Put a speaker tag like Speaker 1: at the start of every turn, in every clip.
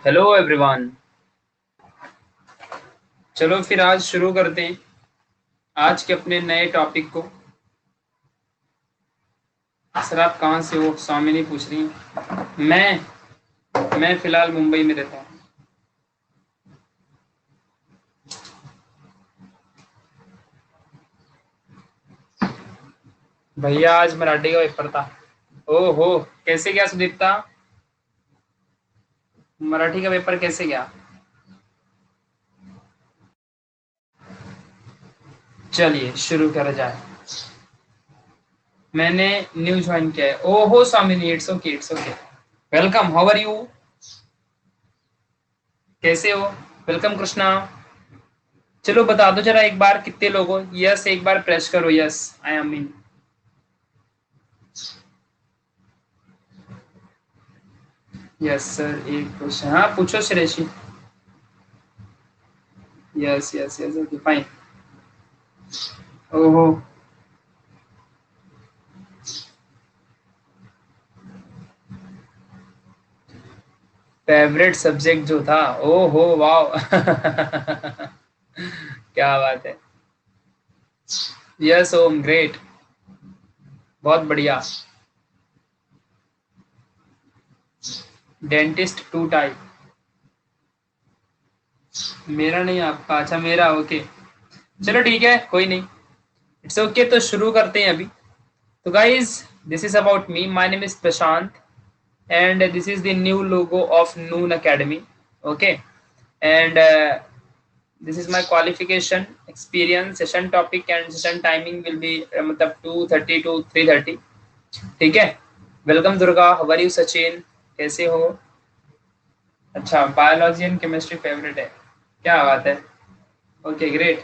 Speaker 1: Hello everyone. चलो फिर आज शुरू करते हैं आज के अपने नए टॉपिक को। सर आप कहाँ से हो? स्वामिनी पूछ रही हैं। मैं फिलहाल मुंबई में रहता हूँ। भैया आज मराठी का पेपर था। ओहो, कैसे गया सुदीप्ता? मराठी का पेपर कैसे गया? चलिए शुरू करा जाए। मैंने न्यू ज्वाइन किया है। ओहो Swamini, it's okay it's okay. Welcome, how are you? कैसे हो? वेलकम कृष्णा। चलो बता दो जरा एक बार कितने लोग हो। यस एक बार प्रेस करो। Yes I am in. Yes sir, एक क्वेश्चन। हाँ पूछो Shreshi. Yes yes yes, okay fine. ओहो, फेवरेट सब्जेक्ट जो था। ओहो वाह क्या बात है। यस ओम, ग्रेट, बहुत बढ़िया। Dentist to type. मेरा नहीं आपका, अच्छा मेरा, ओके। चलो ठीक है, कोई नहीं, इट्स ओके। तो शुरू करते हैं अभी। तो guys, this is about me. My name is Prashant and this is the new logo of Noon Academy. Okay, and this is my qualification, experience, session topic and session timing will be मतलब 2:30 to 3:30। ठीक है। Welcome Durga, how are you? Sachin कैसे हो? अच्छा, biology and chemistry favourite है, क्या बात है। Okay great.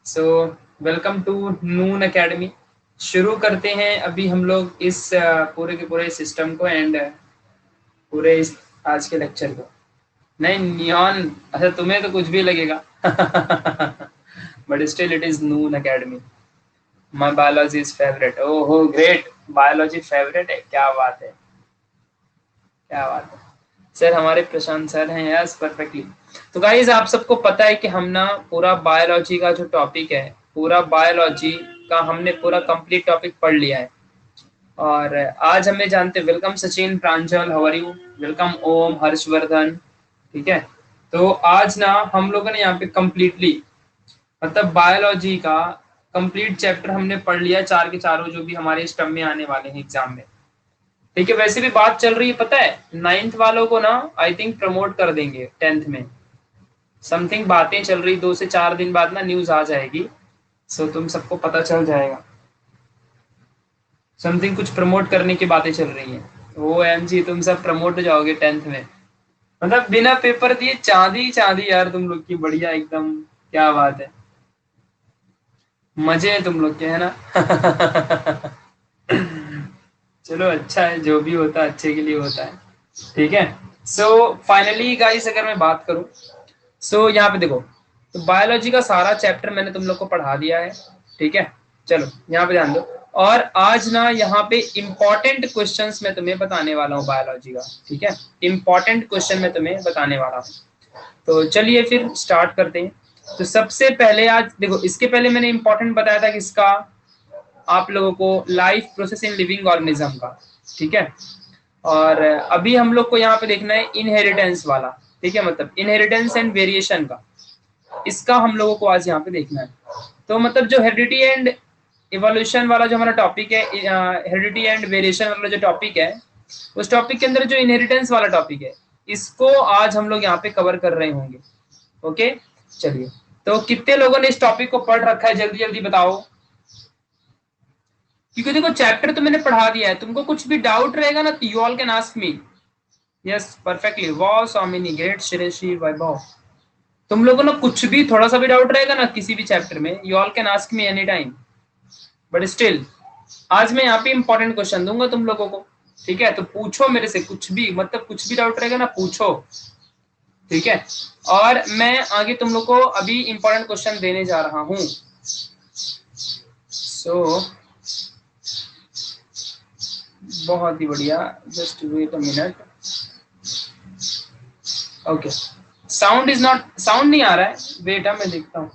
Speaker 1: So welcome to Noon academy. शुरू करते हैं अभी हम लोग इस पूरे के पूरे सिस्टम को एंड पूरे इस आज के लेक्चर को। नहीं नियॉन, अच्छा तुम्हें तो कुछ भी लगेगा but still it is Noon academy. My biology is favourite. ओहो ग्रेट, बायोलॉजी फेवरेट है, क्या बात है, क्या बात है। सर हमारे प्रशांत सर हैं, यस परफेक्टली। तो गाइज आप सबको पता है कि हम ना पूरा बायोलॉजी का जो टॉपिक है, पूरा बायोलॉजी का हमने पूरा कंप्लीट टॉपिक पढ़ लिया है। और आज हमें जानते, welcome Sachin, Pranjal how are you? Welcome Om, Harshvardhan. ठीक है। तो आज ना हम लोगों ने यहाँ पे कंप्लीटली मतलब बायोलॉजी का कंप्लीट चैप्टर हमने पढ़ लिया, चार के चारों जो भी हमारे स्टम में आने वाले हैं एग्जाम में। ठीक है। वैसे भी बात चल रही है, पता है, नाइन्थ वालों को ना आई थिंक प्रमोट कर देंगे टेंथ में। समथिंग बातें चल रही, 2 से 4 दिन बाद ना न्यूज आ जाएगी। सो तुम सबको पता चल जाएगा। समथिंग कुछ प्रमोट करने की बातें चल रही हैं। ओ एम जी, तुम सब प्रमोट हो जाओगे टेंथ में। मतलब बिना पेपर दिए चांदी चांदी यार, तुम लोग की बढ़िया एकदम, क्या बात है। मजे हैं तुम लोग के, है ना चलो अच्छा है, जो भी होता है अच्छे के लिए होता है। ठीक है। सो फाइनली गाइस अगर मैं बात करूं, सो यहाँ पे देखो, तो बायोलॉजी का सारा चैप्टर मैंने तुम लोग को पढ़ा दिया है। ठीक है। चलो यहाँ पे ध्यान दो। और आज ना यहाँ पे इंपॉर्टेंट क्वेश्चंस मैं तुम्हें बताने वाला हूँ बायोलॉजी का। ठीक है। इंपॉर्टेंट क्वेश्चन मैं तुम्हें बताने वाला हूँ। तो चलिए फिर स्टार्ट करते हैं। तो सबसे पहले आज देखो, इसके पहले मैंने इंपॉर्टेंट बताया था किसका, आप लोगों को, life process in living organism का। ठीक है। और अभी हम लोग को यहाँ पे देखना है इनहेरिटेंस वाला। ठीक है, मतलब इनहेरिटेंस एंड वेरिएशन का, इसका हम लोगों को आज यहाँ पे देखना है। तो मतलब जो हेरिडिटी एंड इवोल्यूशन वाला जो हमारा टॉपिक है, हेरिडिटी एंड वेरिएशन वाला जो टॉपिक है, उस टॉपिक के अंदर जो इनहेरिटेंस वाला टॉपिक है, इसको आज हम लोग यहाँ पे कवर कर रहे होंगे। ओके। चलिए, तो कितने लोगों ने इस टॉपिक को पढ़ रखा है, जल्दी जल्दी बताओ। क्योंकि देखो चैप्टर तो मैंने पढ़ा दिया है, तुमको कुछ भी डाउट रहेगा ना तो you all can ask me. Yes perfectly, वाह स्वामिनी, ग्रेट श्रेयसी वैभव। तुम लोगों को ना कुछ भी थोड़ा सा भी डाउट रहेगा ना किसी भी चैप्टर में, you all can ask me any time. But still आज मैं यहाँ पे इंपॉर्टेंट क्वेश्चन दूंगा तुम लोगों को। ठीक है, तो पूछो मेरे से कुछ भी, मतलब कुछ भी डाउट रहेगा ना पूछो। ठीक है। और मैं आगे तुम लोग को अभी इंपॉर्टेंट क्वेश्चन देने जा रहा हूँ। सो बहुत ही बढ़िया, just wait a minute. Okay, sound is not, sound नहीं आ रहा है, वेट मैं देखता हूँ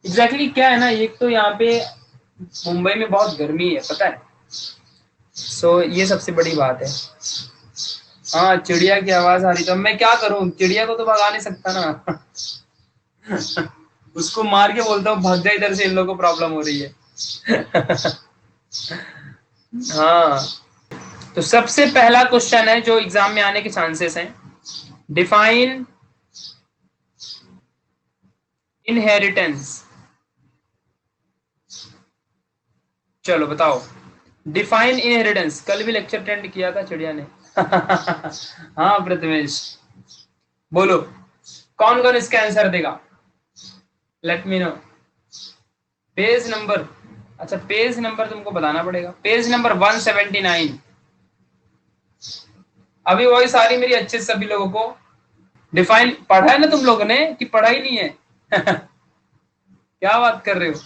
Speaker 1: एग्जैक्टली क्या है ना। एक तो यहाँ पे मुंबई में बहुत गर्मी है पता है, सो ये सबसे बड़ी बात है। हाँ चिड़िया की आवाज आ रही, तो मैं क्या करूँ, चिड़िया को तो भगा नहीं सकता ना। उसको मार के बोलता हूँ भाग जा इधर से, इन लोगों को प्रॉब्लम हो रही है। हाँ, तो सबसे पहला क्वेश्चन है जो एग्जाम में आने के चांसेस हैं, डिफाइन इनहेरिटेंस। चलो बताओ, डिफाइन इनहेरिटेंस। कल भी लेक्चर अटेंड किया था चिड़िया ने। हाँ प्रथमेश, बोलो कौन कौन इसका आंसर देगा, let me know. Page number, अच्छा पेज नंबर तुमको बताना पड़ेगा, पेज नंबर 179। अभी वॉइस आ रही मेरी अच्छे से सभी लोगों को? डिफाइन पढ़ा है ना तुम लोगों ने कि पढ़ा ही नहीं है? क्या बात कर रहे हो,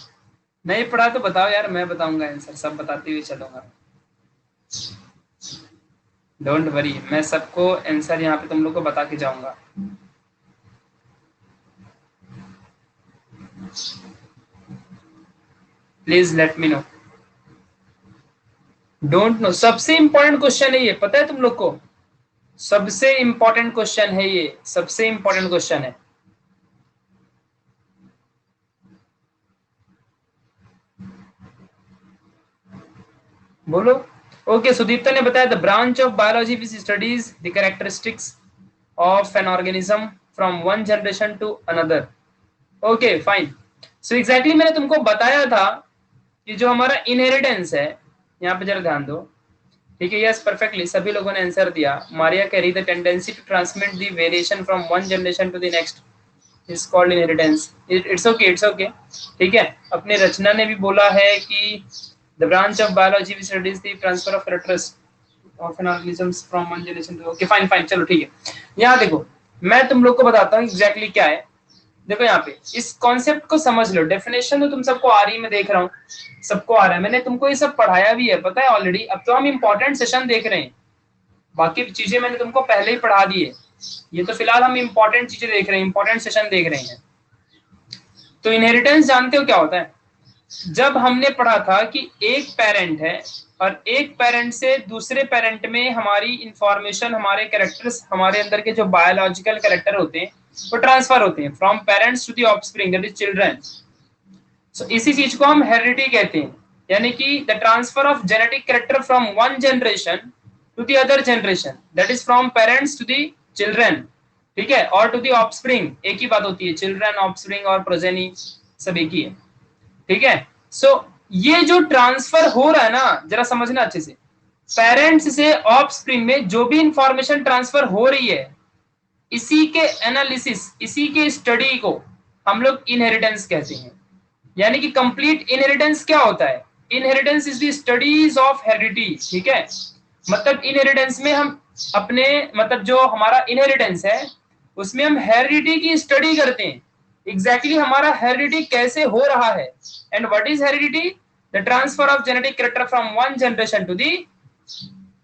Speaker 1: नहीं पढ़ा तो बताओ यार, मैं बताऊंगा आंसर, सब बताते हुए चलूंगा। डोंट वरी, मैं सबको आंसर यहाँ पे तुम लोग को बता के जाऊंगा। Please let me know. Don't know, सबसे इंपॉर्टेंट क्वेश्चन है ये, पता है तुम लोग को? सबसे इंपॉर्टेंट क्वेश्चन है ये, सबसे इंपॉर्टेंट क्वेश्चन है। बोलो। ओके, सुदीप्ता ने बताया the branch of biology which studies the characteristics of an organism from one generation to another. Okay fine, so exactly मैंने तुमको बताया था कि जो हमारा इनहेरिटेंस है, यहाँ पे जरा ध्यान दो, ठीक है? यस परफेक्टली, सभी लोगों ने आंसर दिया। Maria Carey, the tendency to transmit the variation from one generation to the next is called inheritance. It's okay, it's okay, ठीक है। अपने रचना ने भी बोला है कि the branch of biology which studies the transfer of characteristics of an organisms from one generation to. Okay fine fine, चलो ठीक है। यहाँ देखो, मैं तुम लोग को बताता हूँ एग्जैक्टली क्या है। देखो यहाँ पे इस कॉन्सेप्ट को समझ लो, डेफिनेशन तो तुम सबको आ रही, मैं देख रहा हूँ सबको आ रहा है, मैंने तुमको ये सब पढ़ाया भी है पता है ऑलरेडी। अब तो हम इंपॉर्टेंट सेशन देख रहे हैं, बाकी चीजें मैंने तुमको पहले ही पढ़ा दी है, ये तो फिलहाल हम इंपॉर्टेंट चीजें देख रहे हैं, इंपॉर्टेंट सेशन देख रहे हैं। तो इनहेरिटेंस जानते हो क्या होता है? जब हमने पढ़ा था कि एक पेरेंट है और एक पेरेंट से दूसरे पेरेंट में हमारी इंफॉर्मेशन, हमारे कैरेक्टर्स, हमारे अंदर के जो बायोलॉजिकल कैरेक्टर होते हैं वो ट्रांसफर होते हैं from parents to the offspring that is children. So इसी चीज को हम हेरिडिटी कहते हैं, यानी कि the transfer of genetic character from one generation to the other generation, that is from parents to the children, ठीक है, और टू द ऑफस्प्रिंग, एक ही बात होती है, चिल्ड्रन ऑफस्प्रिंग और प्रोजेनी सब एक ही है, ठीक है। सो ये जो ट्रांसफर हो रहा है ना, जरा समझना अच्छे से, पेरेंट्स से ऑफस्प्रिंग में जो भी इंफॉर्मेशन ट्रांसफर हो रही है, इसी के एनालिसिस, इसी के स्टडी को हम लोग इनहेरिटेंस कहते हैं। यानी कि कंप्लीट इनहेरिटेंस क्या होता है? Inheritance is the studies of heredity, ठीक है। मतलब इनहेरिटेंस में हम अपने, मतलब जो हमारा इनहेरिटेंस है उसमें हम हेरिडिटी की स्टडी करते हैं, एग्जैक्टली हमारा हेरिडिटी कैसे हो रहा है। And what is heredity? The transfer of genetic character from one generation to the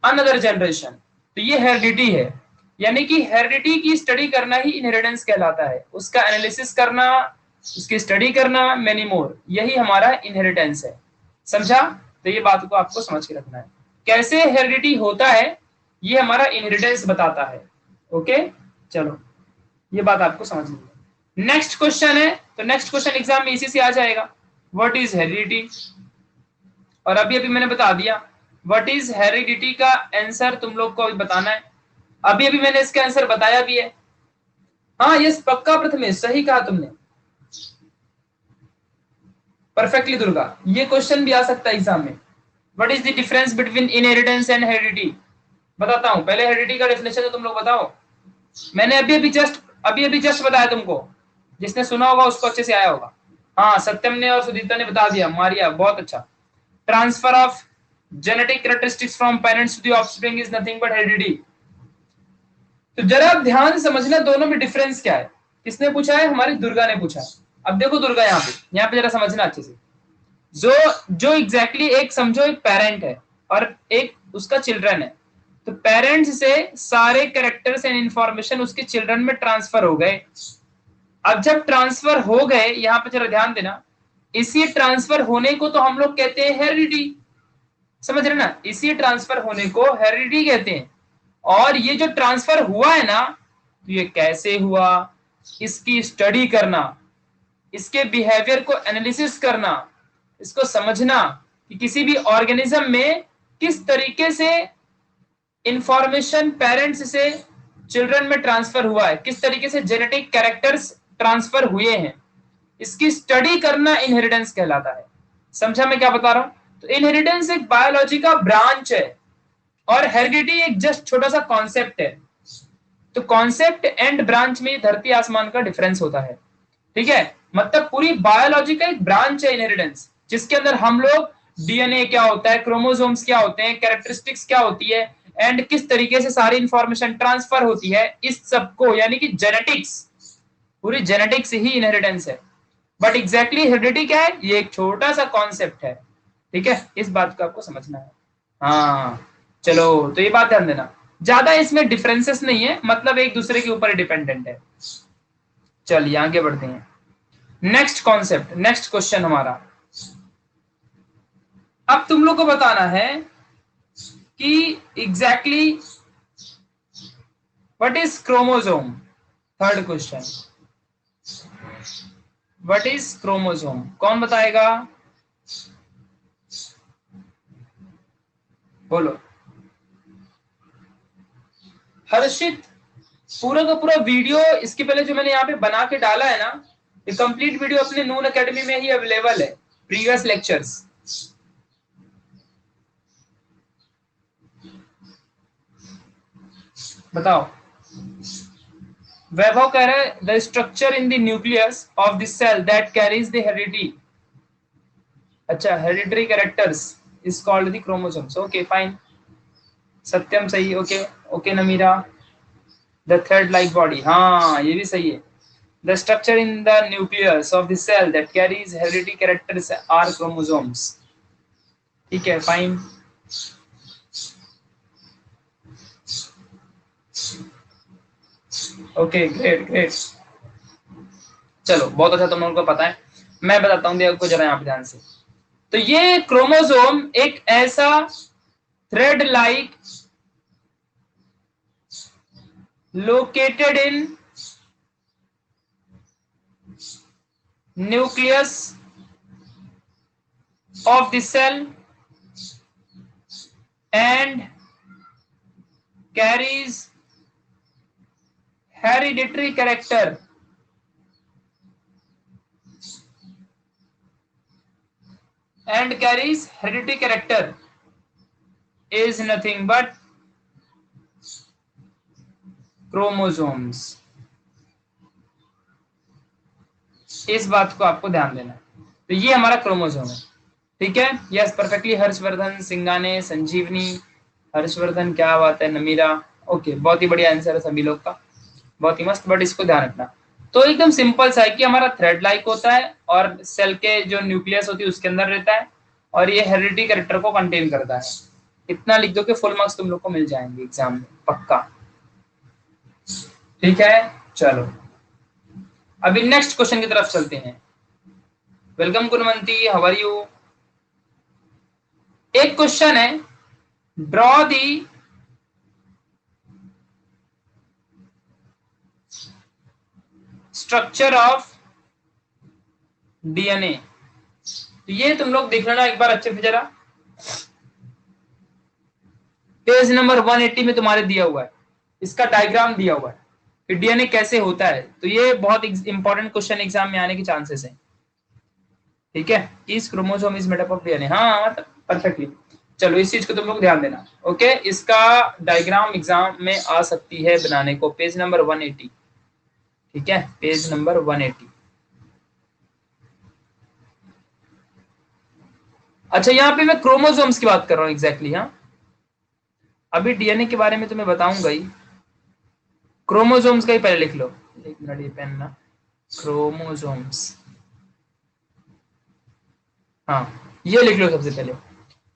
Speaker 1: another generation. तो ये हेरिडिटी है, यानी कि हेरिडिटी की स्टडी करना ही इनहेरिटेंस कहलाता है, उसका एनालिसिस करना, उसकी स्टडी करना, मेनी मोर, यही हमारा इनहेरिटेंस है। समझा? तो ये बात को आपको समझ के रखना है, कैसे हेरिडिटी होता है ये हमारा इनहेरिटेंस बताता है। ओके चलो, ये बात आपको समझ लीजिए। नेक्स्ट क्वेश्चन है, तो नेक्स्ट क्वेश्चन एग्जाम में इसी से आ जाएगा, व्हाट इज हेरिडिटी। और अभी अभी मैंने बता दिया व्हाट इज हेरिडिटी का आंसर तुम लोग को अभी बताना है, अभी अभी मैंने इसका आंसर बताया भी है। हाँ यस पक्का प्रथमेश, सही कहा तुमने, परफेक्टली दुर्गा, ये क्वेश्चन भी आ सकता है एग्जाम में। What is the difference between inheritance and heredity? बताता हूं, पहले हेरिडिटी का डेफिनेशन तो तुम लोग बताओ। मैंने अभी अभी जस्ट बताया तुमको, जिसने सुना होगा उसको अच्छे से आया होगा। हाँ सत्यम ने और सुदीप्ता ने बता दिया, मारिया बहुत अच्छा। Transfer of genetic characteristics from parents to the offspring is nothing but heredity. तो जरा ध्यान से समझना दोनों में डिफरेंस क्या है। किसने पूछा है? हमारी दुर्गा ने पूछा है। अब देखो दुर्गा, यहाँ पे जरा समझना अच्छे से, जो जो एग्जैक्टली एक समझो एक पेरेंट है और एक उसका चिल्ड्रन है, तो पेरेंट्स से सारे कैरेक्टर्स एंड इंफॉर्मेशन उसके चिल्ड्रन में ट्रांसफर हो गए। अब जब ट्रांसफर हो गए, यहां पे जरा ध्यान देना, इसी ट्रांसफर होने को तो हम लोग कहते हैं हेरिडिटी, समझ रहे ना, इसी ट्रांसफर होने को हेरिडिटी कहते हैं। और ये जो ट्रांसफर हुआ है ना, तो ये कैसे हुआ, इसकी स्टडी करना, इसके बिहेवियर को एनालिसिस करना, इसको समझना कि किसी भी ऑर्गेनिज्म में किस तरीके से इंफॉर्मेशन पेरेंट्स से चिल्ड्रन में ट्रांसफर हुआ है, किस तरीके से जेनेटिक कैरेक्टर्स ट्रांसफर हुए हैं, इसकी स्टडी करना इनहेरिटेंस कहलाता है। समझा मैं क्या बता रहा हूं? तो इनहेरिटेंस एक बायोलॉजी का ब्रांच है और हेरिडिटी एक जस्ट छोटा सा कॉन्सेप्ट है। तो कॉन्सेप्ट एंड ब्रांच में धरती आसमान का डिफरेंस होता है, ठीक है। मतलब पूरी बायोलॉजी का एक ब्रांच है इनहेरिटेंस, जिसके अंदर हम लोग डीएनए क्या होता है, क्रोमोसोम्स क्या होते हैं, कैरेक्टरिस्टिक्स क्या होती है, एंड किस तरीके से सारी इंफॉर्मेशन ट्रांसफर होती है, इस सबको यानी कि जेनेटिक्स, पूरी जेनेटिक्स ही इनहेरिटेंस है। बट एग्जैक्टली हेरिडिटी क्या है, ये एक छोटा सा कॉन्सेप्ट है, ठीक है। इस बात को आपको समझना है। हाँ चलो, तो ये बात ध्यान देना, ज्यादा इसमें डिफरेंसेस नहीं है, मतलब एक दूसरे के ऊपर डिपेंडेंट है। चलिए आगे बढ़ते हैं। नेक्स्ट कॉन्सेप्ट, नेक्स्ट क्वेश्चन हमारा, अब तुम लोग को बताना है कि exactly what is chromosome. Third question, what is chromosome, कौन बताएगा, बोलो। हर्षित, पूरा का पूरा वीडियो इसके पहले जो मैंने यहाँ पे बना के डाला है ना, ये कंप्लीट वीडियो अपने नून एकेडमी में ही अवेलेबल है, प्रीवियस लेक्चर्स। बताओ। वैभव कह रहा है the structure in the nucleus of the cell that carries the heredity, अच्छा hereditary characters is called the chromosomes, okay fine. Satyam सही, okay okay. Namira, the thread like body, हाँ ये भी सही है। The structure in the nucleus of the cell that carries hereditary characters are chromosomes, ठीक है fine. Okay great great, चलो बहुत अच्छा, तुम लोगों को पता है। मैं बताता हूँ आपको जरा यहाँ पे ध्यान से। तो ये क्रोमोसोम एक ऐसा thread like located in nucleus of the cell and carries hereditary character, and carries hereditary character is nothing but chromosomes। इस बात को आपको ध्यान देना है। तो ये हमारा क्रोमोसोम है, ठीक है। यस परफेक्टली, हर्षवर्धन, सिंगाने, संजीवनी, हर्षवर्धन क्या बात है, नमीरा, ओके बहुत ही बढ़िया आंसर है सभी लोग का, बहुत ही मस्त। बट इसको ध्यान रखना, तो एकदम सिंपल सा है कि हमारा थ्रेड लाइक होता है और सेल के जो न्यूक्लियस होती है उसके अंदर रहता है, और ये हेरिडिटी कैरेक्टर को कंटेन करता है। इतना लिख दो कि फुल मार्क्स तुम लोग को मिल जाएंगे एग्जाम में पक्का, ठीक है। चलो अभी नेक्स्ट क्वेश्चन की तरफ चलते हैं। Welcome Gunwanti, how are you. एक क्वेश्चन है, draw the structure of DNA. तो ये तुम लोग देख लेना एक बार अच्छे से जरा, पेज नंबर 180 में तुम्हारे दिया हुआ है, इसका डायग्राम दिया हुआ है कि डीएनए कैसे होता है। तो ये बहुत इंपॉर्टेंट क्वेश्चन एग्जाम में आने के चांसेस है, ठीक है। इस chromosome is made up of DNA, हाँ मतलब परफेक्टली। चलो इस चीज को तुम लोग ध्यान देना, ओके। इसका डायग्राम एग्जाम में आ सकती है बनाने को, पेज नंबर 180, ठीक है, पेज नंबर 180। अच्छा यहाँ पे मैं क्रोमोसोम्स की बात कर रहा हूँ एग्जैक्टली, हाँ अभी डीएनए के बारे में तुम्हें बताऊंगा ही, क्रोमोसोम्स का ही पहले लिख लो, एक मिनट ये पेन ना, क्रोमोसोम्स, हाँ ये लिख लो सबसे पहले।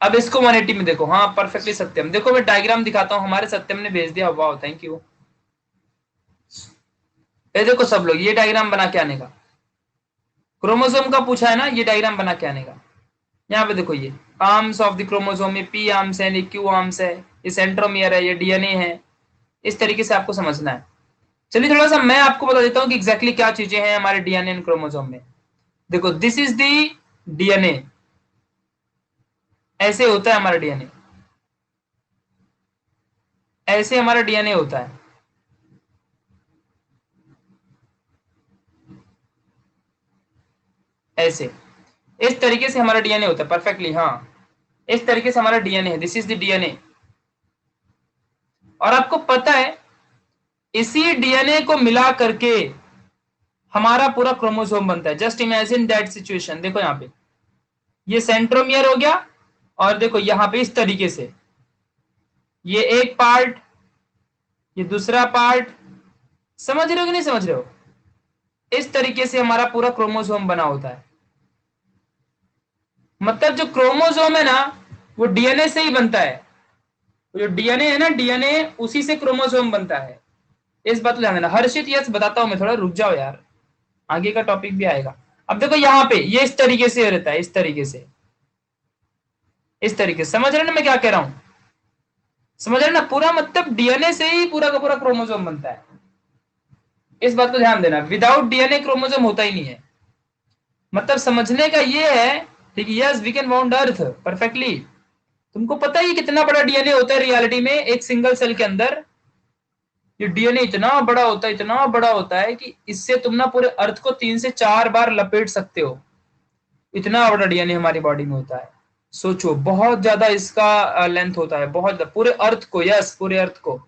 Speaker 1: अब इसको 180 में देखो, हाँ परफेक्टली सत्यम। देखो मैं डायग्राम दिखाता हूँ, हमारे सत्यम ने भेज दिया, वाह थैंक यू। ये देखो सब लोग, ये डायग्राम बना के आने का, क्रोमोसोम का पूछा है ना, ये डायग्राम बना के आने का। यहाँ पे देखो ये आर्म्स ऑफ द क्रोमोसोम, ये पी आर्म्स है, ये क्यू आर्म्स है, ये सेंट्रोमियर है, ये डीएनए है। इस तरीके से आपको समझना है। चलिए थोड़ा सा मैं आपको बता देता हूँ कि एग्जैक्टली क्या चीजें हैं हमारे डीएनए एंड क्रोमोसोम में। देखो दिस इज दी डीएनए, ऐसे होता है हमारा डीएनए, ऐसे हमारा डीएनए होता है, ऐसे इस तरीके से हमारा डीएनए होता है परफेक्टली, हाँ इस तरीके से हमारा डीएनए है, दिस इज द डीएनए। और आपको पता है इसी डीएनए को मिला करके हमारा पूरा क्रोमोसोम बनता है। Just imagine that situation. देखो यहाँ पे ये सेंट्रोमियर हो गया, और देखो यहाँ पे इस तरीके से ये एक पार्ट, ये दूसरा पार्ट, समझ रहे हो कि नहीं समझ रहे हो? इस तरीके से हमारा पूरा क्रोमोसोम बना होता है। मतलब जो क्रोमोसोम है ना वो डीएनए से ही बनता है, जो डीएनए है ना, डीएनए उसी से क्रोमोसोम बनता है। इस बात को ध्यान देना। हर्षित यस बताता हूं मैं, थोड़ा रुक जाओ यार, आगे का टॉपिक भी आएगा। अब देखो यहाँ पे ये इस तरीके से रहता है, इस तरीके से, इस तरीके से। समझ रहे ना मैं क्या कह रहा हूं? समझ रहे ना? पूरा मतलब डीएनए से ही पूरा का पूरा क्रोमोसोम बनता है। इस बात को ध्यान देना, विदाउट डीएनए क्रोमोसोम होता ही नहीं है। मतलब समझने का ये है, ठीक है, yes we can bound earth perfectly. तुमको पता है कितना बड़ा डीएनए होता है रियलिटी में एक सिंगल सेल के अंदर? ये डीएनए इतना बड़ा होता है, इतना बड़ा होता है कि इससे तुम ना पूरे अर्थ को 3 से 4 बार लपेट सकते हो। इतना बड़ा डीएनए हमारी बॉडी में होता है। सोचो बहुत ज्यादा इसका लेंथ होता है, बहुत पूरे अर्थ को, यस पूरे अर्थ को।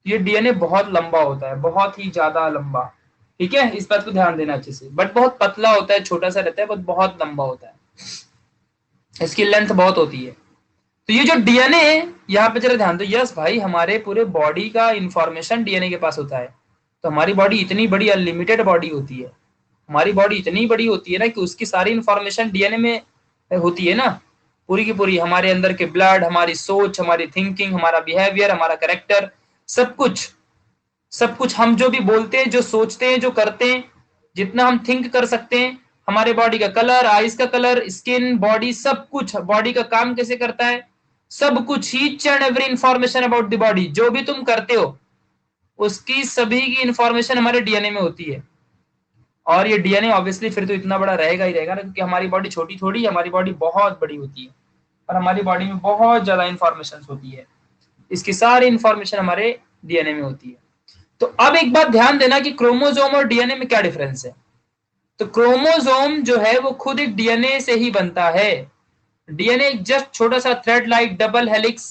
Speaker 1: ये डीएनए बहुत लंबा होता है, बहुत ही ज्यादा लंबा। ठीक है, इस बात को ध्यान देना अच्छे से। बट बहुत पतला होता है, छोटा सा रहता है, बट बहुत लंबा होता है, इसकी लेंथ बहुत होती है। तो ये जो डीएनए यहाँ पे जरा ध्यान दो। यस भाई, हमारे पूरे बॉडी का इंफॉर्मेशन डीएनए के पास होता है। तो हमारी बॉडी इतनी बड़ी अनलिमिटेड बॉडी होती है, हमारी बॉडी इतनी बड़ी होती है ना कि उसकी सारी इंफॉर्मेशन डीएनए में होती है ना, पूरी की पूरी। हमारे अंदर के ब्लड, हमारी सोच, हमारी थिंकिंग, हमारा बिहेवियर, हमारा करेक्टर, सब कुछ, सब कुछ। हम जो भी बोलते हैं, जो सोचते हैं, जो करते हैं, जितना हम थिंक कर सकते हैं, हमारे बॉडी का कलर, आईज का कलर, स्किन, बॉडी, सब कुछ, बॉडी का काम कैसे करता है, सब कुछ, each and every information about the body, जो भी तुम करते हो उसकी सभी की इंफॉर्मेशन हमारे डीएनए में होती है। और ये डीएनए ऑब्वियसली फिर तो इतना बड़ा रहेगा ही रहेगा ना, क्योंकि हमारी बॉडी छोटी थोड़ी, हमारी बॉडी बहुत बड़ी होती है, और हमारी बॉडी में बहुत ज्यादा इंफॉर्मेशन होती है। इसकी सारी इंफॉर्मेशन हमारे डीएनए में होती है। तो अब एक बात ध्यान देना कि क्रोमोसोम और डीएनए में क्या डिफरेंस है। तो क्रोमोसोम जो है वो खुद एक डीएनए से ही बनता है। डीएनए जस्ट छोटा सा thread like double helix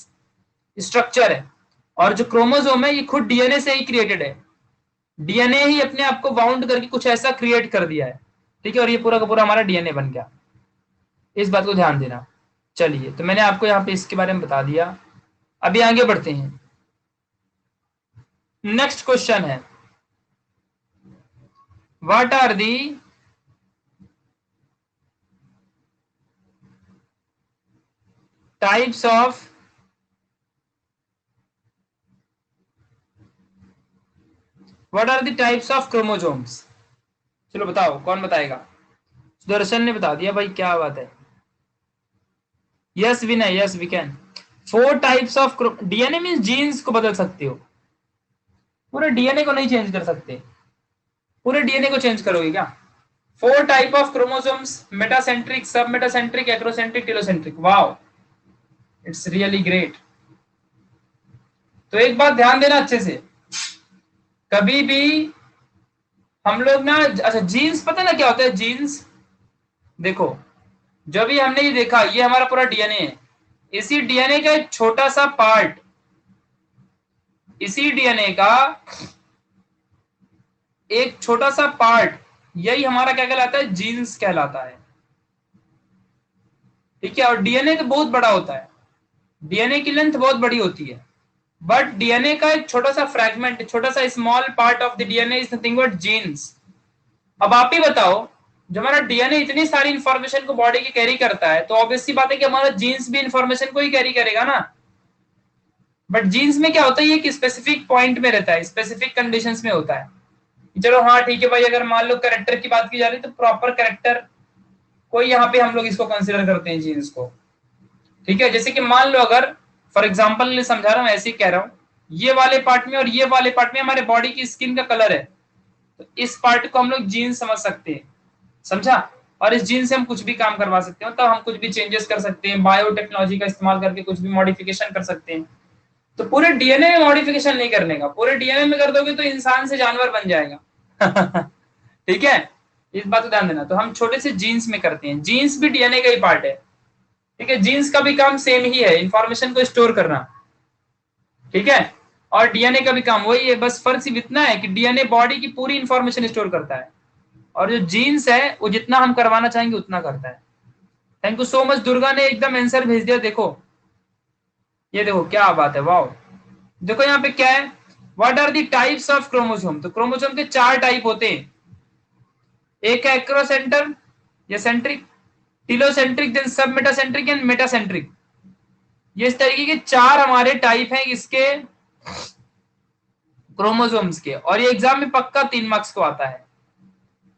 Speaker 1: structure है, और जो क्रोमोसोम है ये खुद डीएनए से ही क्रिएटेड है। डीएनए ही अपने आप को बाउंड करके कुछ ऐसा क्रिएट कर दिया है, ठीक है, और ये पूरा का पूरा हमारा डीएनए बन गया। इस बात को ध्यान देना। चलिए, तो मैंने आपको यहाँ पे इसके बारे में बता दिया। अभी आगे बढ़ते हैं। नेक्स्ट क्वेश्चन है, what are the types of what are the types of chromosomes? चलो बताओ, कौन बताएगा? सुदर्शन ने बता दिया भाई, क्या बात है। Yes Vinay, yes we can. 4 types of DNA means genes को बदल सकते हो, पूरे डीएनए को नहीं चेंज कर सकते। पूरे डीएनए को चेंज करोगे क्या? 4 टाइप ऑफ क्रोमोसोम्स, मेटासेंट्रिक, सब metacentric, acrocentric, telocentric. Wow, it's really great. तो एक बात ध्यान देना अच्छे से, कभी भी हम लोग ना, अच्छा जीन्स पता ना क्या होता है जीन्स? देखो, जब भी हमने ये देखा, ये हमारा पूरा डीएनए है, इसी डीएनए का एक छोटा सा पार्ट, इसी डीएनए का एक छोटा सा पार्ट, यही हमारा क्या कहलाता है? जीन्स कहलाता है। ठीक है, और डीएनए तो बहुत बड़ा होता है, डीएनए की लेंथ बहुत बड़ी होती है, बट डीएनए का एक छोटा सा फ्रैगमेंट, छोटा सा small part of the DNA is nothing but genes. अब आप ही बताओ, जो हमारा डीएनए इतनी सारी इंफॉर्मेशन को बॉडी की कैरी करता है, तो ऑब्वियस सी बात है कि हमारा जीन्स भी इंफॉर्मेशन को ही कैरी करेगा ना। बट जीन्स में क्या होता है, ये कि स्पेसिफिक पॉइंट में रहता है, स्पेसिफिक कंडीशंस में होता है। चलो हाँ ठीक है भाई, अगर मान लो करेक्टर की बात की जा रही है तो प्रॉपर करेक्टर कोई यहाँ पे हम लोग इसको कंसिडर करते हैं जीन्स को। ठीक है, जैसे कि मान लो अगर फॉर एग्जाम्पल समझा रहा हूँ, ऐसे ही कह रहा हूँ, ये वाले पार्ट में और ये वाले पार्ट में हमारे बॉडी की स्किन का कलर है, तो इस पार्ट को हम लोग जीन्स समझ सकते हैं, समझा। और इस जीन से हम कुछ भी काम करवा सकते हैं, मतलब हम कुछ भी चेंजेस कर सकते हैं, बायोटेक्नोलॉजी का इस्तेमाल करके कुछ भी मॉडिफिकेशन कर सकते हैं। तो पूरे डीएनए में मॉडिफिकेशन नहीं करने का, पूरे डीएनए में कर दोगे तो इंसान से जानवर बन जाएगा। ठीक है, इस बात को ध्यान देना। तो हम छोटे से जीन्स में करते हैं, जीन्स भी डीएनए का ही पार्ट है। ठीक है, जीन्स का भी काम सेम ही है, इंफॉर्मेशन को स्टोर करना। ठीक है, और डीएनए का भी काम वही है, बस फर्क सिर्फ इतना है कि डीएनए बॉडी की पूरी इंफॉर्मेशन स्टोर करता है, और जो जीन्स है वो जितना हम करवाना चाहेंगे उतना करता है। Thank you so much, Durga ने एकदम आंसर भेज दिया। देखो ये देखो क्या बात है, वाओ। देखो यहाँ पे क्या है, what are the types of chromosome. तो क्रोमोसोम के 4 टाइप होते हैं, एक है एक्रोसेंटर या centric, telocentric, then submetacentric and metacentric. ये इस तरीके के 4 हमारे टाइप हैं इसके क्रोमोसोम्स के, और ये एग्जाम में पक्का 3 मार्क्स को आता है।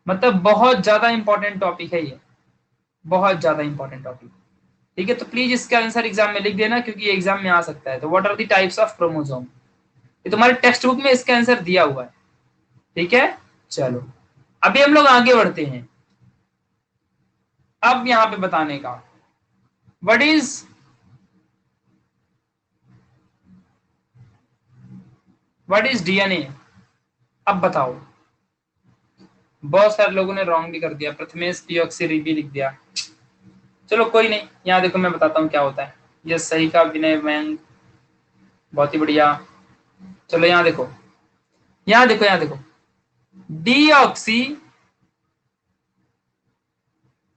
Speaker 1: मतलब बहुत ज्यादा इंपॉर्टेंट टॉपिक है ये, बहुत ज्यादा इंपॉर्टेंट टॉपिक। ठीक है, तो प्लीज इसका आंसर एग्जाम में लिख देना, क्योंकि ये एग्जाम में आ सकता है। तो what are the types of chromosome, ये तुम्हारे टेक्स्ट बुक में इसका आंसर दिया हुआ है। ठीक है, चलो अभी हम लोग आगे बढ़ते हैं। अब यहां पे बताने का, व्हाट इज डीएनए। अब बताओ, बहुत सारे लोगों ने रॉन्ग भी कर दिया, प्रथमेश डिऑक्सी भी लिख दिया। चलो कोई नहीं, यहाँ देखो मैं बताता हूँ क्या होता है। ये सही का विनय मैंग, बहुत ही बढ़िया। चलो यहाँ देखो, यहाँ देखो, यहाँ देखो, डीऑक्सी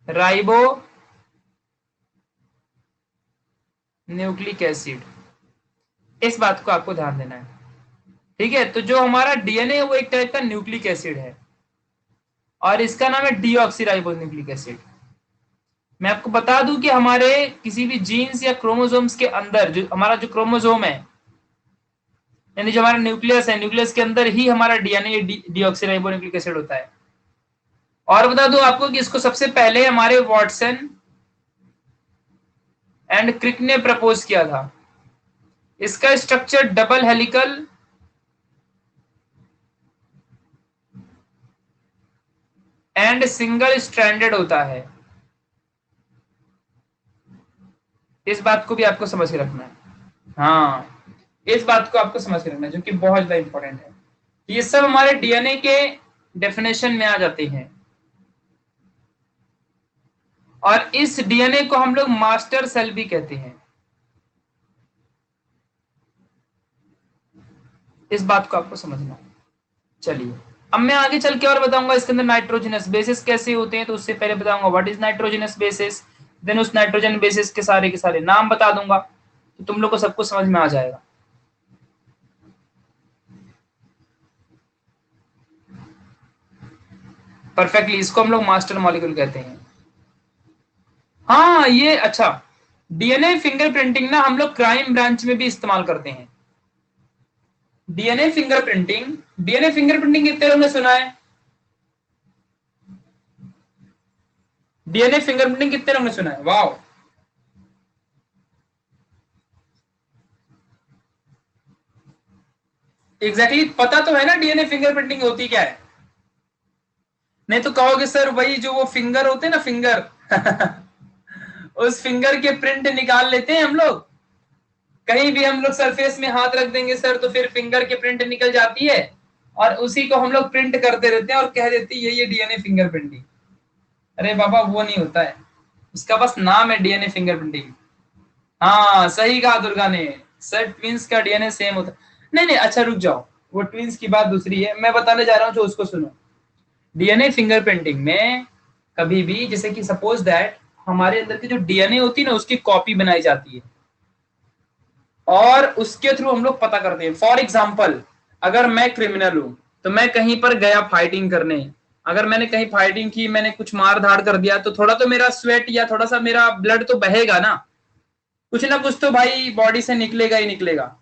Speaker 1: राइबो न्यूक्लिक एसिड, इस बात को आपको ध्यान देना है। ठीक है, तो जो हमारा डीएनए है वो एक टाइप का न्यूक्लिक एसिड है, और इसका नाम है डीऑक्सी राइबो न्यूक्लिक एसिड। मैं आपको बता दूं कि हमारे किसी भी जीन्स या क्रोमोसोम्स के अंदर जो हमारा जो क्रोमोसोम है, यानी जो हमारा न्यूक्लियस है, न्यूक्लियस के अंदर ही हमारा DNA deoxy ribo nucleic acid होता है। और बता दूं आपको कि इसको सबसे पहले हमारे वॉटसन एंड क्रिक ने प्रपोज किया था। इसका structure double helical and single stranded होता है। इस बात को भी आपको समझ के रखना है। हाँ, इस बात को आपको समझ के रखना है, जो कि बहुत ज्यादा इंपॉर्टेंट है। ये सब हमारे डीएनए के डेफिनेशन में आ जाते हैं, और इस डीएनए को हम लोग मास्टर सेल भी कहते हैं। इस बात को आपको समझना है। चलिए अब मैं आगे चल के और बताऊंगा इसके अंदर नाइट्रोजनस बेसिस कैसे होते हैं। तो उससे पहले बताऊंगा what is nitrogenous bases, then उस नाइट्रोजन बेसिस के सारे नाम बता दूंगा, तो तुम लोग को सब कुछ समझ में आ जाएगा। परफेक्टली, इसको हम लोग मास्टर मॉलिक्यूल कहते हैं। हाँ ये अच्छा, डीएनए फिंगरप्रिंटिंग ना हम लोग क्राइम ब्रांच में भी इस्तेमाल करते हैं। डीएनए फिंगरप्रिंटिंग, डीएनए फिंगरप्रिंटिंग कितने लोगों ने सुना है? डीएनए फिंगरप्रिंटिंग कितने लोगों ने सुना है? वाओ, एग्जैक्टली पता तो है ना डीएनए फिंगरप्रिंटिंग होती क्या है। नहीं तो कहोगे सर वही जो वो फिंगर होते हैं ना, फिंगर उस फिंगर के प्रिंट निकाल लेते हैं हम लोग, कहीं भी हम लोग सरफेस में हाथ रख देंगे सर तो फिर फिंगर के प्रिंट निकल जाती है, और उसी को हम लोग प्रिंट करते रहते हैं और कह देते हैं ये डीएनए फिंगर प्रिंटिंग। अरे बाबा वो नहीं होता है, उसका बस नाम है डीएनए फिंगर प्रिंटिंग। हाँ सही कहा दुर्गा ने, सर ट्विंस का डीएनए सेम होता। नहीं नहीं अच्छा रुक जाओ, वो ट्विंस की बात दूसरी है, मैं बताने जा रहा हूँ जो उसको सुनो। डीएनए फिंगरप्रिंटिंग में कभी भी जैसे कि सपोज दैट हमारे अंदर की जो डीएनए होती है ना उसकी कॉपी बनाई जाती है, और उसके थ्रू हम लोग पता करते हैं। फॉर एग्जाम्पल अगर मैं क्रिमिनल हूं तो मैं कहीं पर गया फाइटिंग करने, अगर मैंने कहीं फाइटिंग की, मैंने कुछ मार धाड़ कर दिया, तो थोड़ा तो मेरा स्वेट या थोड़ा सा मेरा ब्लड तो बहेगा ना, कुछ ना कुछ तो भाई बॉडी से निकलेगा ही निकलेगा।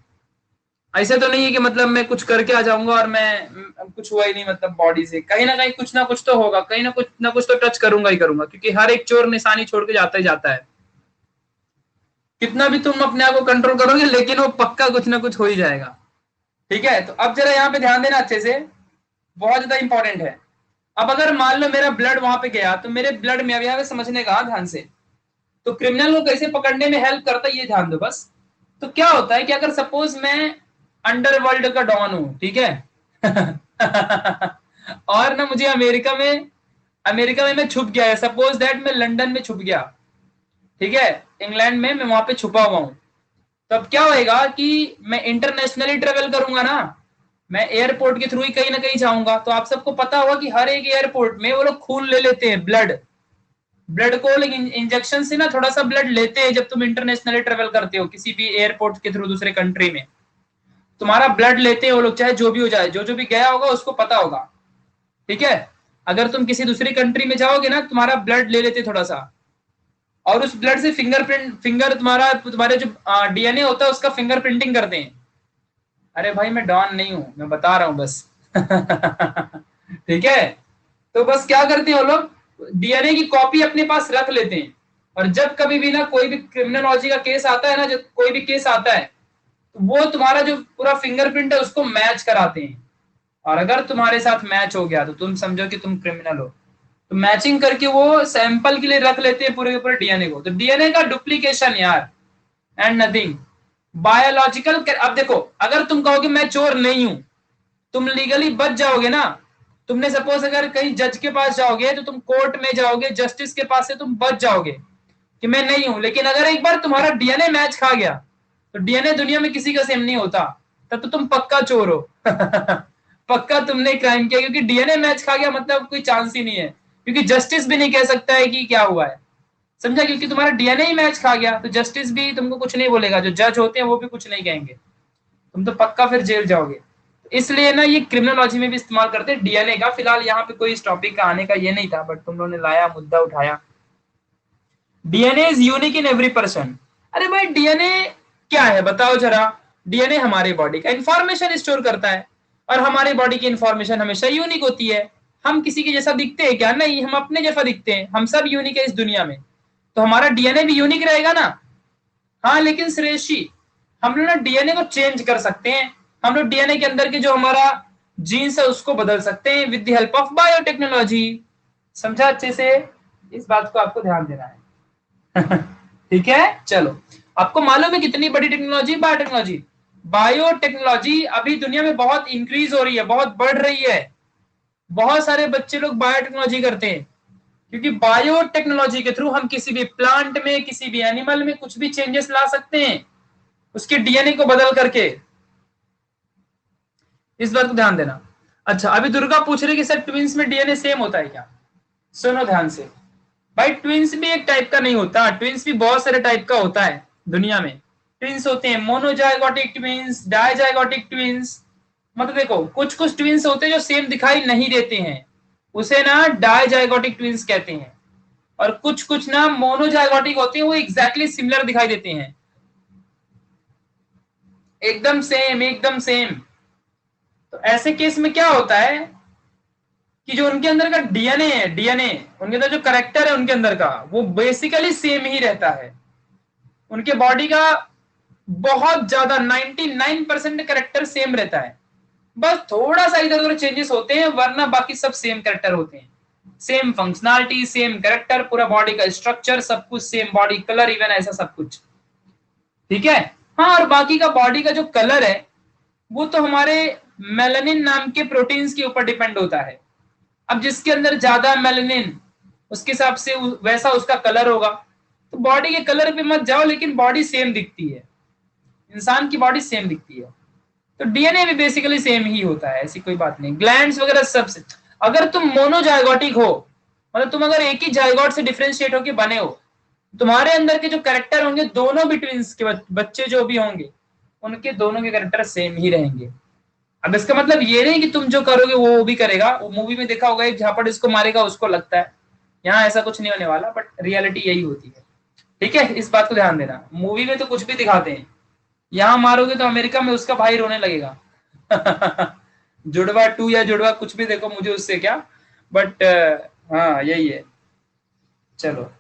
Speaker 1: ऐसे तो नहीं है कि मतलब मैं कुछ करके आ जाऊंगा और मैं कुछ हुआ ही नहीं, मतलब बॉडी से कहीं ना कुछ तो होगा, कहीं ना कुछ तो टच करूंगा ही करूंगा, क्योंकि हर एक चोर निशानी छोड़ के जाता ही जाता है। कितना भी तुम अपने आप को कंट्रोल करोगे, लेकिन वो पक्का कुछ ना कुछ हो ही जाएगा। ठीक है, तो अब जरा यहाँ पे ध्यान देना अच्छे से, बहुत ज्यादा इंपॉर्टेंट है। अब अगर मान लो मेरा ब्लड वहां पे गया, तो मेरे ब्लड में, अब यहाँ पे समझने का ध्यान से, तो क्रिमिनल को कैसे पकड़ने में हेल्प करता है ये ध्यान दो बस। तो क्या होता है कि अगर सपोज मैं अंडरवर्ल्ड का डॉन हूं, ठीक है और ना मुझे अमेरिका में मैं छुप गया है, सपोज दैट मैं लंदन में छुप गया, ठीक है, इंग्लैंड में मैं वहां पे छुपा हुआ हूं। तो अब क्या होएगा कि मैं इंटरनेशनली ट्रेवल करूंगा ना, मैं एयरपोर्ट के थ्रू ही कहीं ना कहीं जाऊंगा। तो आप सबको पता होगा कि हर एक एयरपोर्ट में वो लोग खून ले लेते हैं, ब्लड ब्लड को, लेकिन इंजेक्शन से ना थोड़ा सा ब्लड लेते हैं जब तुम इंटरनेशनली ट्रेवल करते हो किसी भी एयरपोर्ट के थ्रू दूसरे कंट्री में, तुम्हारा ब्लड लेते हैं वो लोग, चाहे जो भी हो जाए, जो भी गया होगा उसको पता होगा। ठीक है, अगर तुम किसी दूसरी कंट्री में जाओगे ना, तुम्हारा ब्लड ले लेते थोड़ा सा, और उस ब्लड से तुम्हारे जो डीएनए होता है उसका फिंगर प्रिंटिंग करते हैं। अरे भाई मैं डॉन नहीं हूं, मैं बता रहा हूं बस ठीक है, तो बस क्या करते हैं वो लोग, डीएनए की कॉपी अपने पास रख लेते हैं, और जब कभी भी ना कोई भी क्रिमिनोलॉजी का केस आता है ना, जब कोई भी केस आता है, तो वो तुम्हारा जो पूरा फिंगरप्रिंट है उसको मैच कराते हैं, और अगर तुम्हारे साथ मैच हो गया तो तुम समझो कि तुम क्रिमिनल हो। तो मैचिंग करके वो सैंपल के लिए रख लेते हैं पूरे के पूरे डीएनए को। तो डीएनए का डुप्लीकेशन यार, एंड नथिंग बायोलॉजिकल। अब देखो, अगर तुम कहोगे मैं चोर नहीं हूं, तुम लीगली बच जाओगे ना। तुमने सपोज अगर कहीं जज के पास जाओगे, तो तुम कोर्ट में जाओगे, जस्टिस के पास से तुम बच जाओगे कि मैं नहीं हूं। लेकिन अगर एक बार तुम्हारा डीएनए मैच खा गया, तो डीएनए दुनिया में किसी का सेम नहीं होता, तब तो तुम पक्का चोर हो पक्का तुमने क्राइम किया, क्योंकि डीएनए मैच खा गया मतलब कोई चांस ही नहीं है, क्योंकि जस्टिस भी नहीं कह सकता है कि क्या हुआ है, समझा, क्योंकि तुम्हारा डीएनए ही मैच खा गया, तो जस्टिस भी तुमको कुछ नहीं बोलेगा, जो जज होते हैं वो भी कुछ नहीं कहेंगे, तुम तो पक्का फिर जेल जाओगे। इसलिए ना ये क्रिमिनोलॉजी में भी इस्तेमाल करते हैं डीएनए का। फिलहाल यहाँ पे कोई इस टॉपिक का आने का ये नहीं था, बट तुम लोगों ने लाया, मुद्दा उठाया। DNA is unique in every person. अरे भाई डीएनए क्या है बताओ जरा। डीएनए हमारे बॉडी का इंफॉर्मेशन स्टोर करता है, और हमारे बॉडी की इंफॉर्मेशन हमेशा यूनिक होती है। हम किसी के जैसा दिखते हैं क्या? नहीं, हम अपने जैसा दिखते हैं, हम सब यूनिक है इस दुनिया में, तो हमारा डीएनए भी यूनिक रहेगा ना। हाँ, लेकिन श्रेष्ठी, हम लोग ना डीएनए को चेंज कर सकते हैं। हम लोग डीएनए के अंदर के जो हमारा जीन्स है उसको बदल सकते हैं with the help of biotechnology. समझा अच्छे से? इस बात को आपको ध्यान देना है ठीक है, चलो। आपको मालूम है कितनी बड़ी टेक्नोलॉजी बायोटेक्नोलॉजी? बायोटेक्नोलॉजी अभी दुनिया में बहुत इंक्रीज हो रही है, बहुत बढ़ रही है। बहुत सारे बच्चे लोग बायोटेक्नोलॉजी करते हैं, क्योंकि बायोटेक्नोलॉजी के थ्रू हम किसी भी प्लांट में, किसी भी एनिमल में कुछ भी चेंजेस ला सकते हैं, उसके डीएनए को बदल करके। इस बात को ध्यान देना। अच्छा, अभी दुर्गा पूछ रही कि सर ट्विंस में डीएनए सेम होता है क्या? सुनो ध्यान से भाई, ट्विंस भी एक टाइप का नहीं होता, ट्विंस भी बहुत सारे टाइप का होता है दुनिया में। ट्विंस होते हैं मोनोजाइगोटिक ट्विंस, डायजाइगोटिक ट्विंस। मतलब देखो, कुछ कुछ ट्विंस होते हैं जो सेम दिखाई नहीं देते हैं, उसे ना डायजाइगोटिक ट्विंस कहते हैं। और कुछ कुछ ना मोनोजाइगोटिक होते हैं, वो एग्जैक्टली सिमिलर दिखाई देते हैं, एकदम सेम, एकदम सेम। तो ऐसे केस में क्या होता है कि जो उनके अंदर का डीएनए है, डीएनए उनके अंदर जो करेक्टर है उनके अंदर का, वो बेसिकली सेम ही रहता है। उनके बॉडी का बहुत ज्यादा 99% करेक्टर सेम रहता है, बस थोड़ा सा इधर उधर चेंजेस होते हैं, वरना बाकी सब सेम करेक्टर होते हैं। सेम फंक्शनैलिटी, सेम करेक्टर, पूरा बॉडी का स्ट्रक्चर सब कुछ सेम, बॉडी कलर इवन ऐसा सब कुछ। ठीक है, हाँ, और बाकी का बॉडी का जो कलर है वो तो हमारे मेलानिन नाम के प्रोटीन्स के ऊपर डिपेंड होता है। अब जिसके अंदर ज्यादा मेलानिन, उसके हिसाब से वैसा उसका कलर होगा। तो बॉडी के कलर पे मत जाओ, लेकिन बॉडी सेम दिखती है, इंसान की बॉडी सेम दिखती है। तो डीएनए भी बेसिकली सेम ही होता है, ऐसी कोई बात नहीं। ग्लैंड्स वगैरह सब से, अगर तुम मोनोजाइगोटिक हो, मतलब तुम अगर एक ही जाइगोट से डिफरेंशिएट होके बने हो, तुम्हारे अंदर के जो कैरेक्टर होंगे, दोनों भी ट्विंस के बच्चे जो भी होंगे, उनके दोनों के कैरेक्टर सेम ही रहेंगे। अब इसका मतलब ये नहीं कि तुम जो करोगे वो भी करेगा। वो मूवी में देखा होगा, एक झापड़ इसको मारेगा उसको लगता है, यहाँ ऐसा कुछ नहीं होने वाला, बट रियलिटी यही होती है। ठीक है, इस बात को ध्यान देना। मूवी में तो कुछ भी दिखाते हैं, यहाँ मारोगे तो अमेरिका में उसका भाई रोने लगेगा। जुड़वा 2 या जुड़वा कुछ भी देखो, मुझे उससे क्या, बट हाँ यही है। चलो,